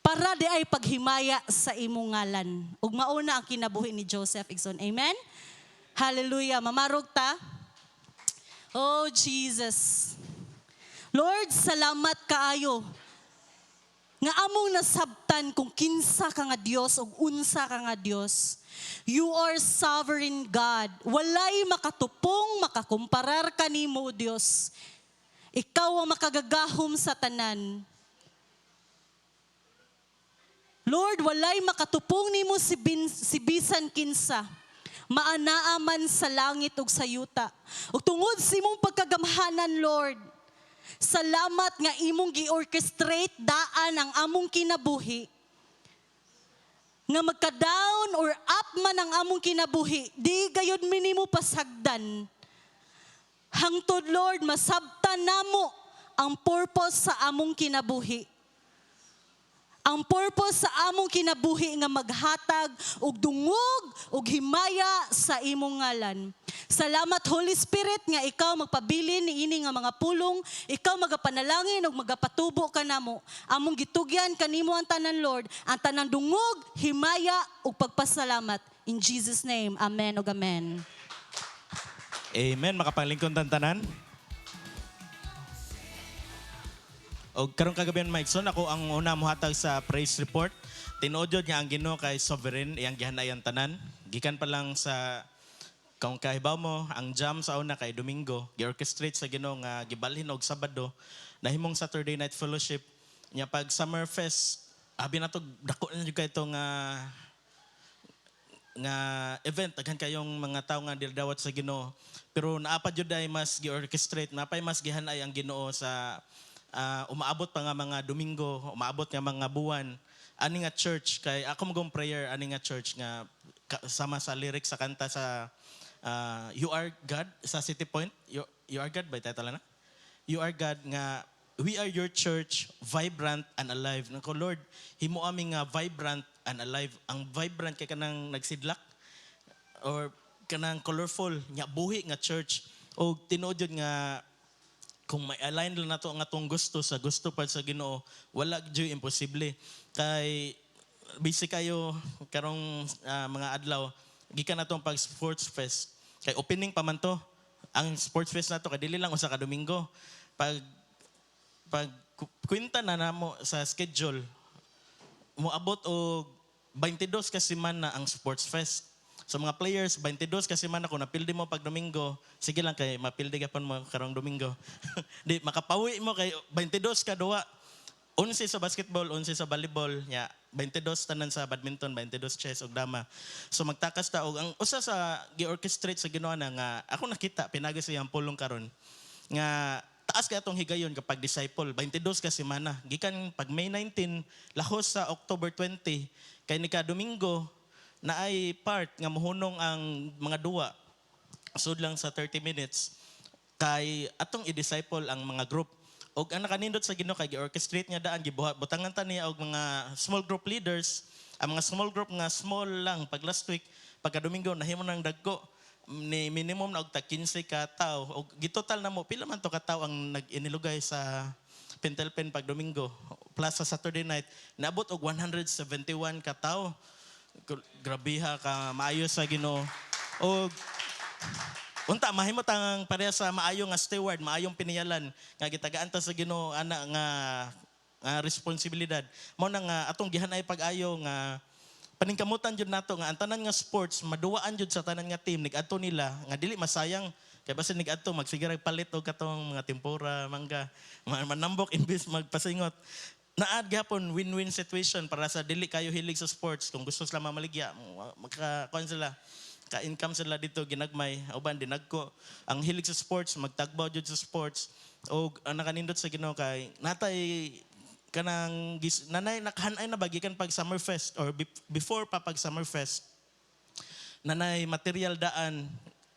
para di ay paghimaya sa imong ngalan. Ug mauna ang kinabuhi ni Joseph igsoon. Amen? Hallelujah. Mamarog ta. Oh Jesus. Lord, salamat kaayo. Nga among nasabtan kung kinsa ka nga Dios o unsa ka nga Dios. You are sovereign God. Walay makatupong, makakumparar kanimo, Dios. Ikaw ang makagagahom sa tanan. Lord, walay makatupong nimo si bisan kinsa. Maanaaman sa langit ug sa yuta. Ug tungod sa imong pagkagamhanan, Lord, salamat nga imong gi-orchestrate daan ang among kinabuhi. Nga magka-down or up man ang among kinabuhi, di gayud minimo pasagdan. Hangtod Lord, masabtan namo ang purpose sa among kinabuhi. Ang purpose sa among kinabuhi nga maghatag og dungog og himaya sa imong ngalan. Salamat Holy Spirit nga ikaw magpabilin niini nga mga pulong, ikaw magapanalangin ug magapatubo kanamo. Among gitugyan kanimo ang tanan Lord, ang tanan dungog, himaya ug pagpasalamat. In Jesus name, amen ug amen. Amen. Makapanglingkod tanan. O karong kagabihan Maikson, ako ang una mohatag sa praise report. Tinuod nga ang Ginoo kay sovereign, iyang gihanayan tanan. Gikan pa lang sa Kung kahibaw mo, ang jam sa una kay Domingo, gi-orchestrate sa Ginoo nga gibalhin og Sabado, nahimong Saturday night fellowship. Nya pag Summer Fest, abi na to dako na jud kay ito nga event daghan kayong mga tao nga dawat sa Ginoo, pero naapa jud ay mas gi-orchestrate, napay mas gihanay ang Ginoo sa umaabot pa nga mga Domingo, umaabot nga mga buwan ani nga church kay ako magong prayer ani nga church nga sama sa lyrics sa kanta sa You Are God sa City Point. You Are God ba title na? You Are God nga we are your church, vibrant and alive. Nako Lord, himo aming nga vibrant and alive. Ang vibrant kay kanang nagsidlak or kanang colorful nga buhi nga church. O tinuod yun nga kung may align lang nato ang atong gusto sa gusto pa sa Ginoo, wala gyud imposible. Kay busy kayo karong mga adlaw gikan natong pag sports fest. Kay opening pa man to. Ang sports fest nato kay dili lang usa ka Domingo. Pag kwenta na namo sa schedule, moabot og 22 ka semana ang sports fest. So mga players, 22 ka semana kung napildi mo pag Domingo, sige lang kay mapildi ka pa mo karong Domingo. Di, makapawi mo kay 22 ka duwa. 11 sa basketball, 11 sa volleyball, nya 22 tanan sa badminton, 22 chess ug dama. So magtakas ta og ang usa sa gi-orchestrate sa Ginoo na nga ako nakita pinagi siyang pulong karon nga taas kay atong higayon kapag disciple 22 ka semana gikan pag May 19 lahos sa October 20 kay ni ka Domingo na ay part nga mohunong ang mga duwa sud lang sa 30 minutes kay atong i-disciple ang mga group og ang nakanindot sa Ginoo kay gi-orchestrate niya daan gibuhat butangan ta niya og mga small group leaders ang mga small group nga small lang pag last week pagka Domingo nahimo nang dagko ni minimum na og ta 15 ka tawo og gitotal na mo pila man to ka tawo ang nag-inilugay sa Pentelpen pag Domingo plus sa Saturday night naabot og 171 ka tawo. Grabiha ka maayo sa Ginoo og unta mahimot ang pareha sa maayo nga steward, maayong piniyalan nga gitagaan ta sa Ginoo ana nga responsibilidad. Mao na nga atong gihanay pag-ayo nga paningkamutan jud nato nga ang tanan nga sports maduwaan jud sa tanan nga team nigadto nila nga dili masayang kay basta nigadto magsigara palit og katong mga tempura, mangga, manambok imbis magpasingot. Naad gyapon win-win situation para sa dili kayo hilig sa sports kung gusto sila mamaligya makakuan sila ka-income sila dito ginagmay uban dinagko ang hilig sa sports magtagbaw jud sa sports og ang nakanindot sa Ginoo kay natay kanang nanay nakahanay na bagikan pag Summer Fest or before pa pag Summer Fest nanay material daan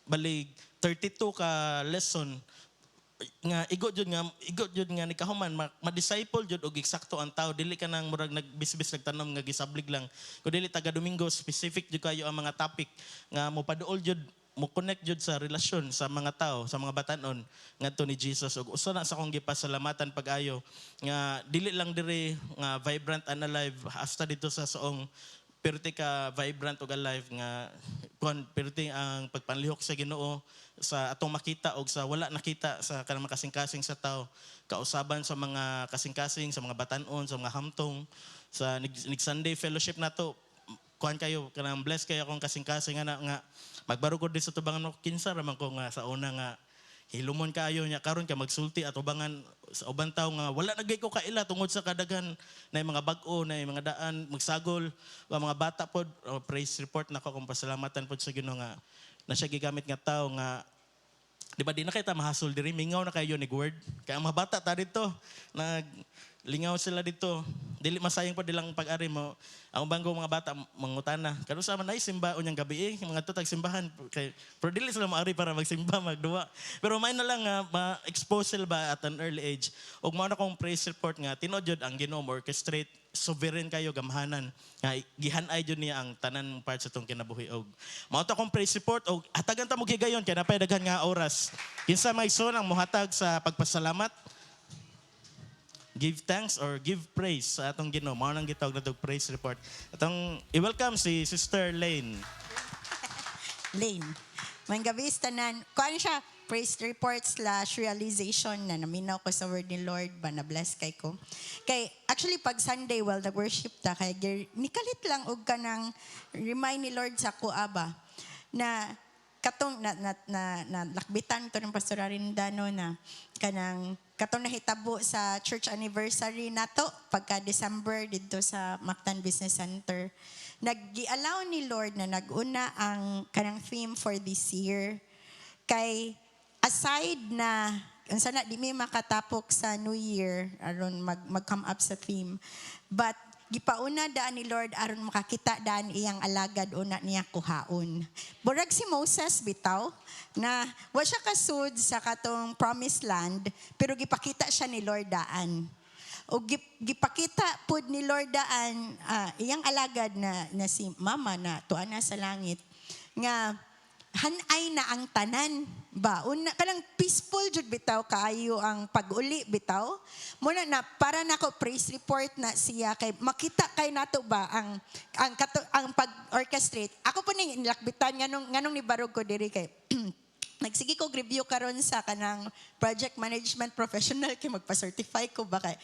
balig 32 ka lesson nga igo jud nga ni kahuman ma-disciple jud og eksakto ang tao dili ka nang murag nagbisbis nagtanom nga gisablig lang kun dili taga Domingo specific jud kayo ang mga topic nga mo paduol jud mo connect jud sa relasyon sa mga tao sa mga batan-on ngadto ni Jesus ug usa na sa akong gipasalamatan pag-ayo nga dili lang diri nga vibrant and alive hasta dito sa soong perti ka vibrant ug alive nga kon perti ang pagpanlihok sa Ginoo sa atong makita og sa wala nakita sa kanang makasing-kasing sa tao kausaban sa mga kasing-kasing sa mga batan-on sa mga hamtong sa nig Sunday fellowship nato kuan kayo kanang bless kayo akong kasing-kasing nga magbarugod di sa tubangan ko kinsa raman ko nga sa una nga hilumon kaayo nya karon ka magsulti at ubangan sa ubang tawo nga wala nagay ko kaila tungod sa kadaghan na mga bag-o na mga daan magsagol mga bata pod praise report nako kung pasalamatan pod sa Ginoo nga na siya gigamit nga tao nga di ba di na kita mahasol diri mingaw na kayo ni word kaya ang mga bata ta dito lingaw sila dito dili masayang pa dilang pag-ari mo ang banggo mga bata mangutana kanu sa man nay simba unyang gabi mga tutag simbahan kay pero dili sila maari para magsimba magduwa pero may na lang nga ma-expose sila ba at an early age ug mao na kong praise report nga tinuod jud ang Ginoo orchestrate sovereign kayo gamhanan nga gihanay jud niya ang tanan part sa tong kinabuhi og mao ta kong praise report og hatagan ta mo gigayon kay napay daghan nga oras kinsa may igsoon ang mohatag sa pagpasalamat give thanks or give praise sa atong Ginoo. Mao nang gitawag na praise report. Atong i-welcome si Sister Lane. Lane. May gabi tanan. Kuan siya praise report / realization na naminaw ko sa word ni Lord ba na bless kay ko. Kay actually pag Sunday nag-worship ta kay nikalit lang og kanang remind ni Lord sa kuaba na katong na lakbitan to ng Pastor Arindano na kanang katong nahitabo sa church anniversary nato pagka December dito sa Mactan Business Center. Nag-allow ni Lord na nag-una ang kanang theme for this year. Kay aside na unsa na di mi makatapok sa New Year aron mag-come up sa theme. But gipauna daan ni Lord aron makakita daan iyang alagad una niya kuhaon. Burag si Moses bitaw na wa siya kasud sa katong promised land pero gipakita siya ni Lord daan. O gipakita pud ni Lord daan iyang alagad na si mama na tuan na sa langit nga hanay na ang tanan ba una kanang peaceful jud bitaw kaayo ang pag-uli bitaw muna na para nako praise report na siya kay makita kay nato ba ang pag-orchestrate ako po ning lakbitan nganong ni barog ko diri kay nagsige ko review karon sa kanang project management professional kay magpa-certify ko ba kay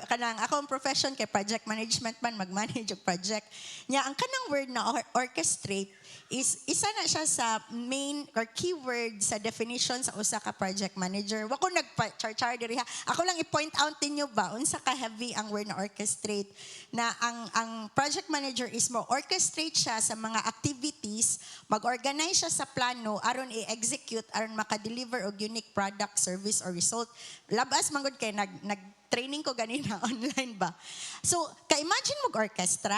kanang akong profession kay project management man mag-manage og project nya ang kanang word na orchestrate is isa na siya sa main or keyword sa definition sa usa ka project manager. Wa ko nagpa-char diri ha. Ako lang i-point out ninyo ba unsa ka heavy ang word na orchestrate na ang project manager is mo orchestrate siya sa mga activities, mag-organize siya sa plano aron i-execute aron maka-deliver og unique product, service or result. Labas manggod kay nag-training ko ganina online ba. So, ka-imagine mo orchestra.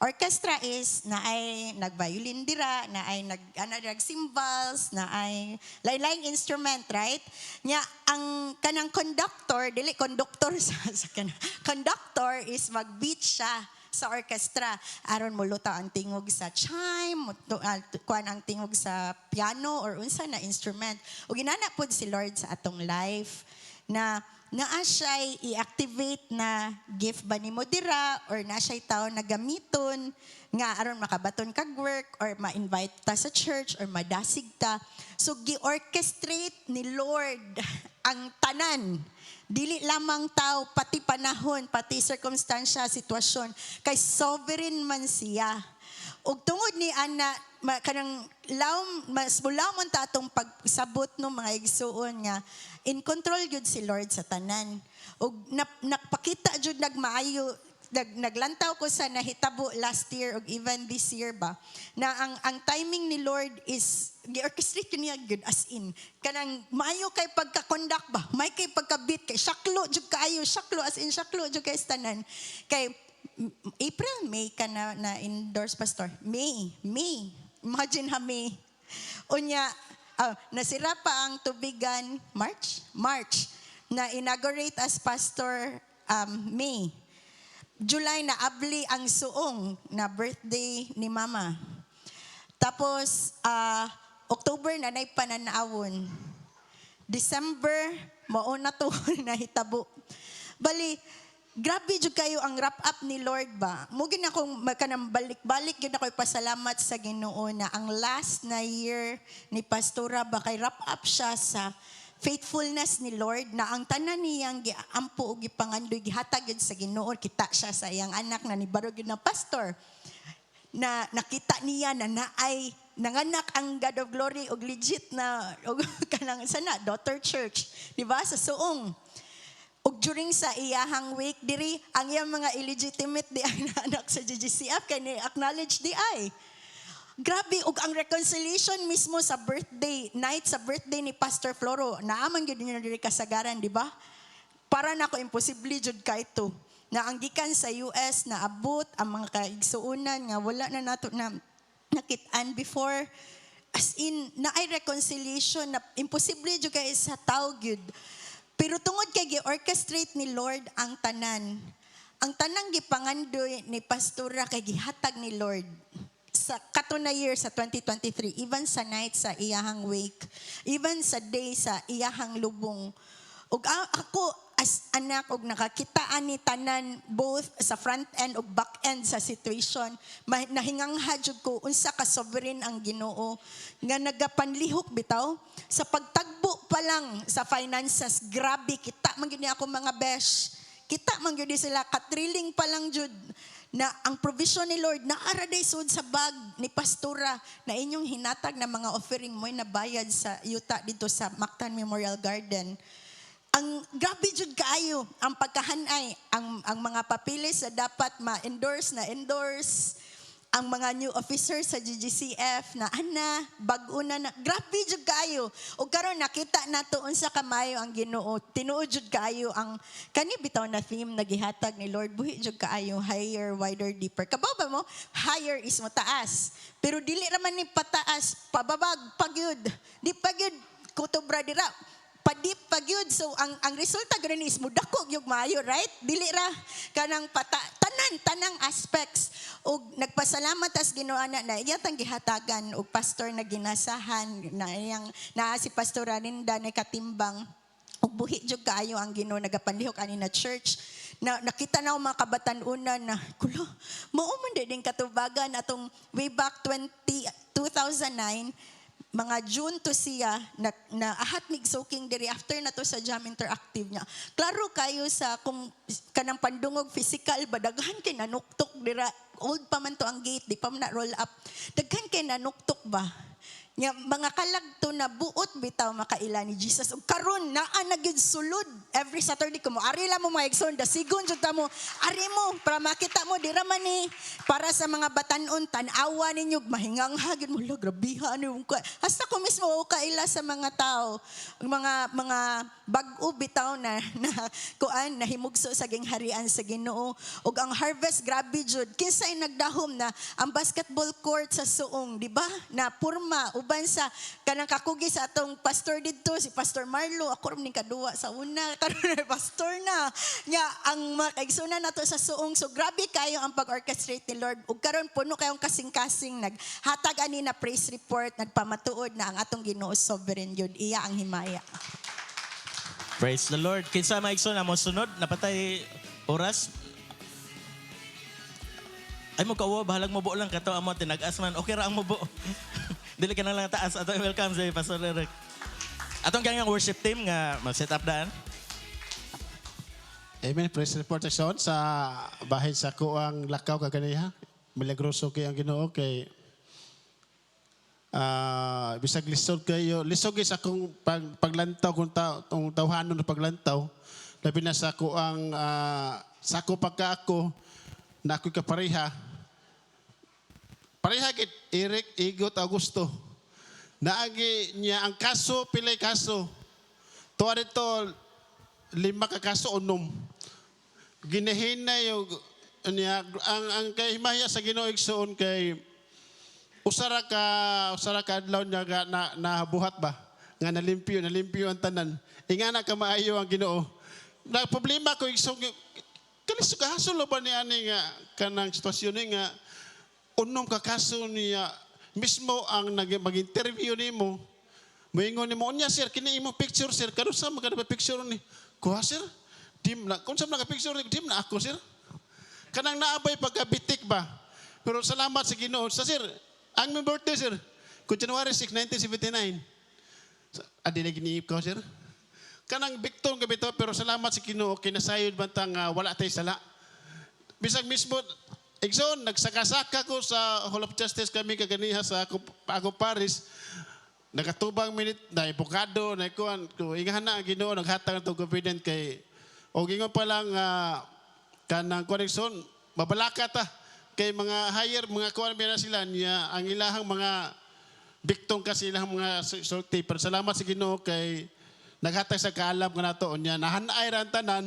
Orchestra is na ay nag-violin dira, na ay nag-cymbals, na ay lain-laing instrument, right? Nya ang kanang conductor, dili conductor sa kanang conductor is mag-beat siya sa orchestra aron muluta ang tingog sa chime, kuan ang tingog sa piano or unsa na instrument. Ug ginana pud si Lord sa atong life na naa siya'y i-activate na gift ba ni mo dira or na siya'y tao na gamiton nga aron makabaton kag work or ma-invite ta sa church or madasig ta. So gi-orchestrate ni Lord ang tanan. Dili lamang tao, pati panahon, pati circumstansya, sitwasyon. Kay sovereign man siya. Ug tungod ni ana kanang mas mulaw man ta atong pagsabot no mga igsuon nga in control gyud si Lord sa tanan. Ug napakita jud nagmaayo naglantaw ko sa nahitabo last year ug even this year ba na ang timing ni Lord is gi-orchestrate niya good as in kanang maayo kay pagka-conduct ba may kay pagka-beat kay saklo jud kaayo saklo as in saklo jud kay tanan kay April, May ka na endorse pastor. May. Imagine ha May. Unya, nasira pa ang tubigan March. Na inaugurate as pastor May. July na abli ang suong na birthday ni mama. Tapos, October na pananaawon. December, mauna to na hitabo. Bali, grabe jud kayo ang wrap up ni Lord ba. Mugin akong kanang balik-balik gyud ako pasalamat sa Ginoo na ang last na year ni pastora ba kay wrap up siya sa faithfulness ni Lord na ang tanan niyang giampo ug gipangandoy gihatag gyud sa Ginoo kita siya sa iyang anak na nibarog gyud na pastor na nakita niya na naay nanganak ang God of Glory og legit na og kanang sana daughter church di ba sa suong. Ug during sa iyahang week diri ang iyang mga illegitimate di ay anak sa GGCF kay ni acknowledge di ay. Grabe ug ang reconciliation mismo sa birthday night sa birthday ni Pastor Floro naaman gyud niya diri kasagaran di ba? Para nako imposible jud kay ito na ang gikan sa US na abot ang mga kaigsuonan nga wala na nato na nakit-an before as in na ay reconciliation na imposible jud kay sa tao gyud. Pero tungod kay gi-orchestrate ni Lord ang tanan. Ang tanang gipangandoy ni pastora kay gihatag ni Lord sa katuna year sa 2023, even sa night sa iyahang wake, even sa day sa iyahang lubong. Ug ako as anak og nakakitaan ni tanan both sa front end ug back end sa situation, nahinganghad jud ko unsa ka sovereign ang Ginoo nga nagapanlihok bitaw sa pagtagbo pa lang sa finances. Grabe kita man gyud ako mga besh. Kita man gyud sila katrilling pa lang jud na ang provision ni Lord naaraday sud sa bag ni pastora na inyong hinatag na mga offering mo'y nabayad sa yuta dito sa Mactan Memorial Garden. Ang grabe jud kaayo ang pagkahanay, ang mga papilis na dapat ma-endorse na endorse, ang mga new officers sa GGCF na ana bag-una na grabe jud kaayo. Ug karon nakita nato unsa kamayo ang Ginoo. Tinuod jud kaayo ang kani bitaw na theme na gihatag ni Lord, buhi jud kaayo, higher, wider, deeper. Kabaw ba mo? Higher is mataas. Pero dili ra man ni pataas, pababag pagyud. Di pagyud kutobra dira. Padip pagyud, so ang resulta gani is mudako gyud maayo, right? Dili ra kanang tanang aspects. Og nagpasalamat as Ginoo na iyatang gihatagan og pastor na ginasahan na iyang naa si Pastor Arinda na katimbang og buhi jud kaayo ang Ginoo nagapanlihok ani na church. Na nakita na mga kabatan-una na kulo mao man din katubagan atong way back 2009 mga June to siya na ahat mig soaking diri after na to sa Jam Interactive niya. Klaro kayo sa kung kanang pandungog physical ba daghan kay nanuktok dira, old pa man to ang gate, di pa man na roll up. Daghan kay nanuktok ba? Nga mga kalagto na buot bitaw makaila ni Jesus. Ug karon naa na gyud sulod every Saturday ko mo. Ari la mo mga igsoon, dasigon jud ta mo. Ari mo para makita mo dira man ni para sa mga batan-on tan-awa ninyo mahingang hagid mo lo grabiha ni hasta ko mismo o kaila sa mga tao. Mga bag-o bitaw na kuan nahimugso sa gingharian sa Ginoo. Ug ang harvest grabe jud. Kinsay nagdahom na ang basketball court sa Suong, di ba? Na purma uban sa kanang kakugi sa atong pastor dito si Pastor Marlo, ako rin kaduwa sa una karon pastor na nya ang makaigsunan nato sa Suong. So grabe kayo ang pag-orchestrate ni Lord ug karon puno kayong kasing-kasing naghatag ani na praise report, nagpamatuod na ang atong Ginoo sovereign yun, iya ang himaya. Praise the Lord. Kinsa maigsoon na mo sunod napatay oras. Ay mo kawo bahalag mo buo lang kato amo tinag-as man. Okay ra ang mo buo. Dili ka na lang taas. Ato welcome sa Pastor Eric. Atong kanyang worship team nga mag-set up daan. Amen. Praise report sa bahin sa kuang lakaw kaganiha. Milagroso kay ang Ginoo kay bisag lisod kayo. Lisod is akong paglantaw kung tawhanon na paglantaw. Labi na sa kuang sako pagka ako na ako'y kapareha. Pareha kit Eric Igot Augusto. Naagi niya ang kaso, pilay kaso. Tuwa dito, 5 ka kaso unom. Ginahinay yung niya, ang kahimaya sa Ginoo igsoon kay usara ka adlaw niya na buhat ba? Nga nalimpyo ang tanan. Ingana ka maayo ang Ginoo. Na problema ko igsoon kalis kaso lo ba ni ani nga kanang sitwasyon ni nga unom ka kaso niya mismo ang mag-interview nimo. Moingon nimo unya sir kini imo picture sir kano sa magada picture ni kuha sir dim na kun sa mga picture ni dim na ako sir kanang naabay pagkabitik ba pero salamat sa Ginoo sa sir ang my birthday sir ko January 6 1979 adi lagi ni ko sir kanang bikton ka bitaw pero salamat sa Ginoo kinasayod bantang wala tay sala bisag mismo igsoon nagsaka-saka ko sa Hall of Justice kami kaganiha sa ako Paris nakatubang minute na ipokado na ikuan ko ingahan na ang Ginoo naghatag to confident kay og ingon pa lang kanang connection mabalaka ta kay mga higher mga kuan na sila niya ang ilahang mga bikton kasi ilang mga sulti pero salamat sa Ginoo kay naghatag sa kaalam nga nato unya nahanay ra ang tanan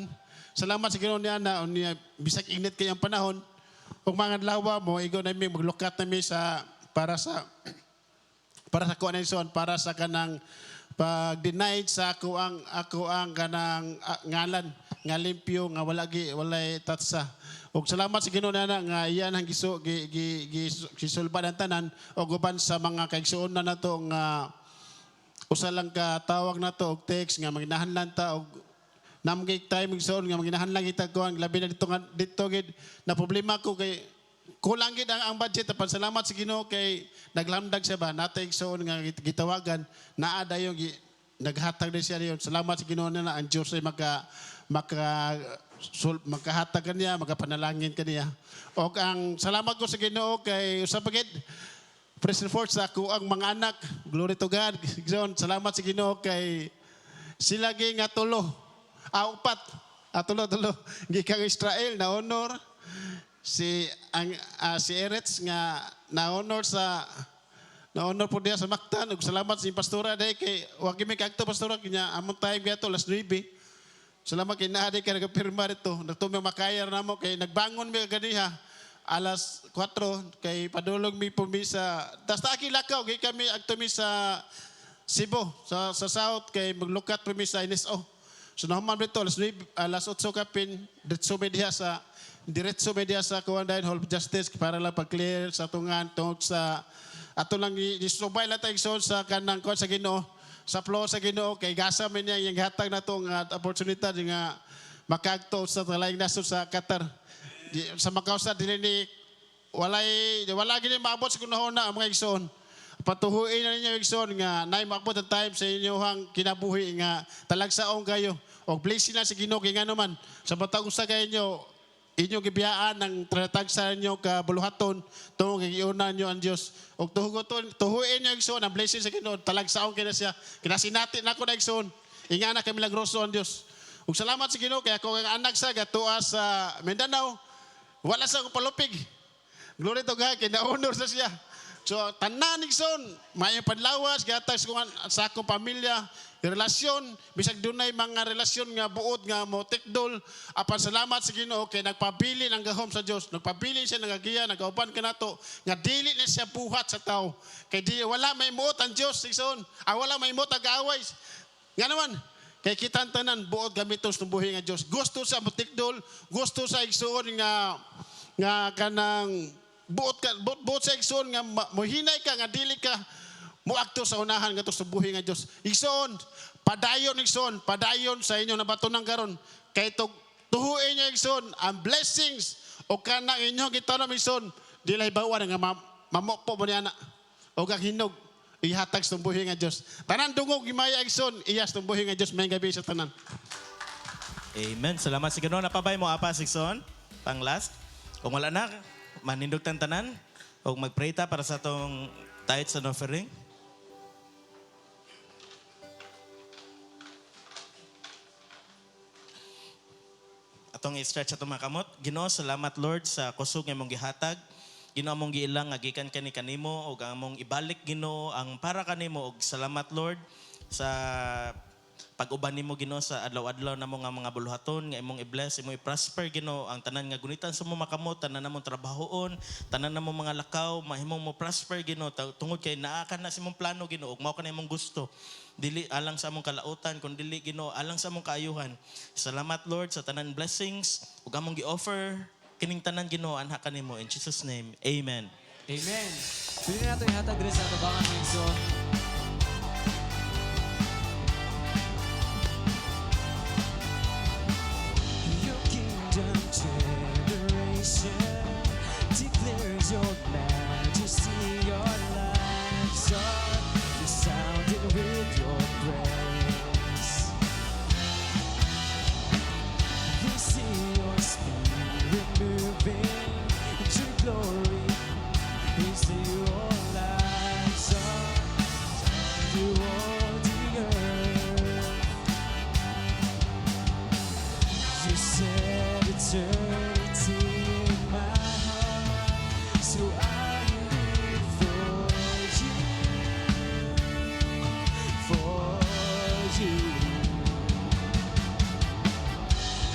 salamat sa Ginoo niya na unya bisag init kay ang panahon ug mga lawa mo igo na mi maglukat na mi sa para sa connection para sa kanang pag-denied sa ako ang kanang ngalan nga limpyo nga walay tatsa ug salamat sa Ginoo na nga iyan ang gisulban ang tanan ug uban sa mga kaigsuon na nato nga usa lang ka tawag nato og text nga maginahanlan ta og namgay time igsoon nga maginahanlan kita kuan labi na dito gid na problema ko kay kulang gid ang budget apan salamat sa Ginoo kay naglamdag siya ba natay igsoon nga gitawagan naa dayon naghatag din siya niyon salamat sa Ginoo na ang Diyos ay maka magkahatag kaniya, magapanalangin kaniya. O ang salamat ko sa Ginoo kay usapagid President Fort sa ako ang mga anak. Glory to God. Gison, salamat sa Ginoo kay sila gi nga tulo. Upat. Tulo. Gikang Israel na honor si Eretz nga na honor po diya sa Mactan. Ug salamat sa pastora day kay wa gimi kagto pastora kinya among time gato las 9. Salamat kay naa day kay nagapirma dito. Nagtumay makayar namo kay nagbangon mi ganiha alas 4 kay padulog mi pumisa. Tas taaki lakaw kay kami agtumi sa Cebu sa south kay maglukat pumi sa NSO. So nahuman dito alas 8 kapin diretso media sa Kuandain Hall of Justice para lang pag-clear sa tungan tungod sa ato lang isubay lang tayo sa kanang kuan sa Ginoo sa flow sa Ginoo kay gasa man niya yung hatag na itong opportunity nga makagto sa talaing nasod sa Qatar. Sa Macau sa dili ni wala gini maabot sa kunahon na ang mga igsoon. Patuhuin na ninyo igsoon nga nay maabot ang time sa inyong kinabuhi nga talagsaong kayo o blessing na si Ginoo kay ngano man sa batang usa kayo inyong gibiyaan ng tratag sa inyo kabuluhaton tungod kay iuna nyo ang Dios og tuhuin niyo igsoon ang blessing sa Ginoo talagsaon kay na siya kinasinati nako na igsoon ingana kay milagroso ang Dios ug salamat sa Ginoo kay ako ang anak sa gatuwa sa Mindanao wala sa ko palupig. Glory to God, kay na-honor sa siya. So, tanan igsoon, may panlawas, gatag sa akong pamilya, relasyon, bisag dunay mga relasyon nga buot nga mo tekdol, apan salamat sa Ginoo kay nagpabili ng gahom sa Dios, nagpabili siya ng agiya, nagauban kanato, nga dili na siya buhat sa tao. Kay di wala may muot ang Dios igsoon, wala may muot ang kaaway. Nga naman, kay kitang tanan buot gamiton sa buhi nga Dios. Gusto sa motikdol, gusto sa igsoon nga kanang buot sa igsoon nga mohinay ka nga dili ka moakto sa unahan ngadto sa buhi nga Dios. Igsoon, padayon sa inyo nabatunan karon kay tuhuin niyo igsoon ang blessings o kanang inyo gitanom igsoon dili bawa nga mamokpo mo niya na o kang hinog ihatag sa buhi nga Dios. Tanan dungog gimaya igsoon iyas sa buhi nga Dios may gabi sa tanan. Amen. Salamat sa Ginoo. Napabay mo apa Sikson? Pang last. Kung wala na, manindog tan tanan o magpray ta para sa tong tithes and offering. Atong i-stretch atong mga kamot. Ginoo, salamat Lord sa kusog nga imong gihatag. Ginoo among giilang nga gikan kani kanimo ug among ibalik Ginoo ang para kanimo ug salamat Lord sa pag-uban nimo Ginoo sa adlaw-adlaw namo nga mga buluhaton nga imong i-bless, imong i-prosper Ginoo ang tanan nga gunitan sa mo makamot, tanan namong trabahoon, tanan namong mga lakaw, mahimong mo prosper Ginoo tungod kay naa ka na sa imong plano Ginoo ug mao ka na imong gusto. Dili alang sa among kalautan kun dili Ginoo alang sa among kaayuhan. Salamat Lord sa tanan blessings ug among gi-offer kining tanan Ginoo anha kanimo in Jesus name. Amen. Amen. Pili nato ihatag diri sa tabangan ng igsoon. Your kingdom generation declares your majesty, your lives are resounding with your praise. We see your spirit moving, your glory is your lives are through all the earth. You said eternity in my heart, so I live for you.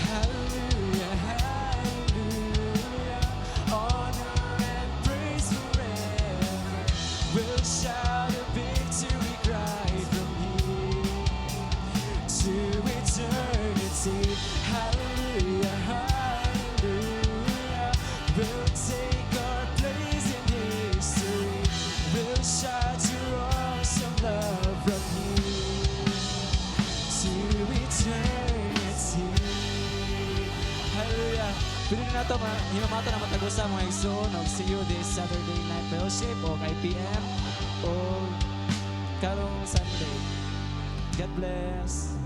Hallelujah, hallelujah, honor and praise forever. We'll shout a victory cry from here to eternity. Hallelujah, hallelujah. We'll take our place in history. We'll shout your awesome love from here to eternity. Hallelujah. Pili na nato hinumata na matagusa mga igsoon og see you this Saturday night fellowship o kay PM o karong Sunday. God bless.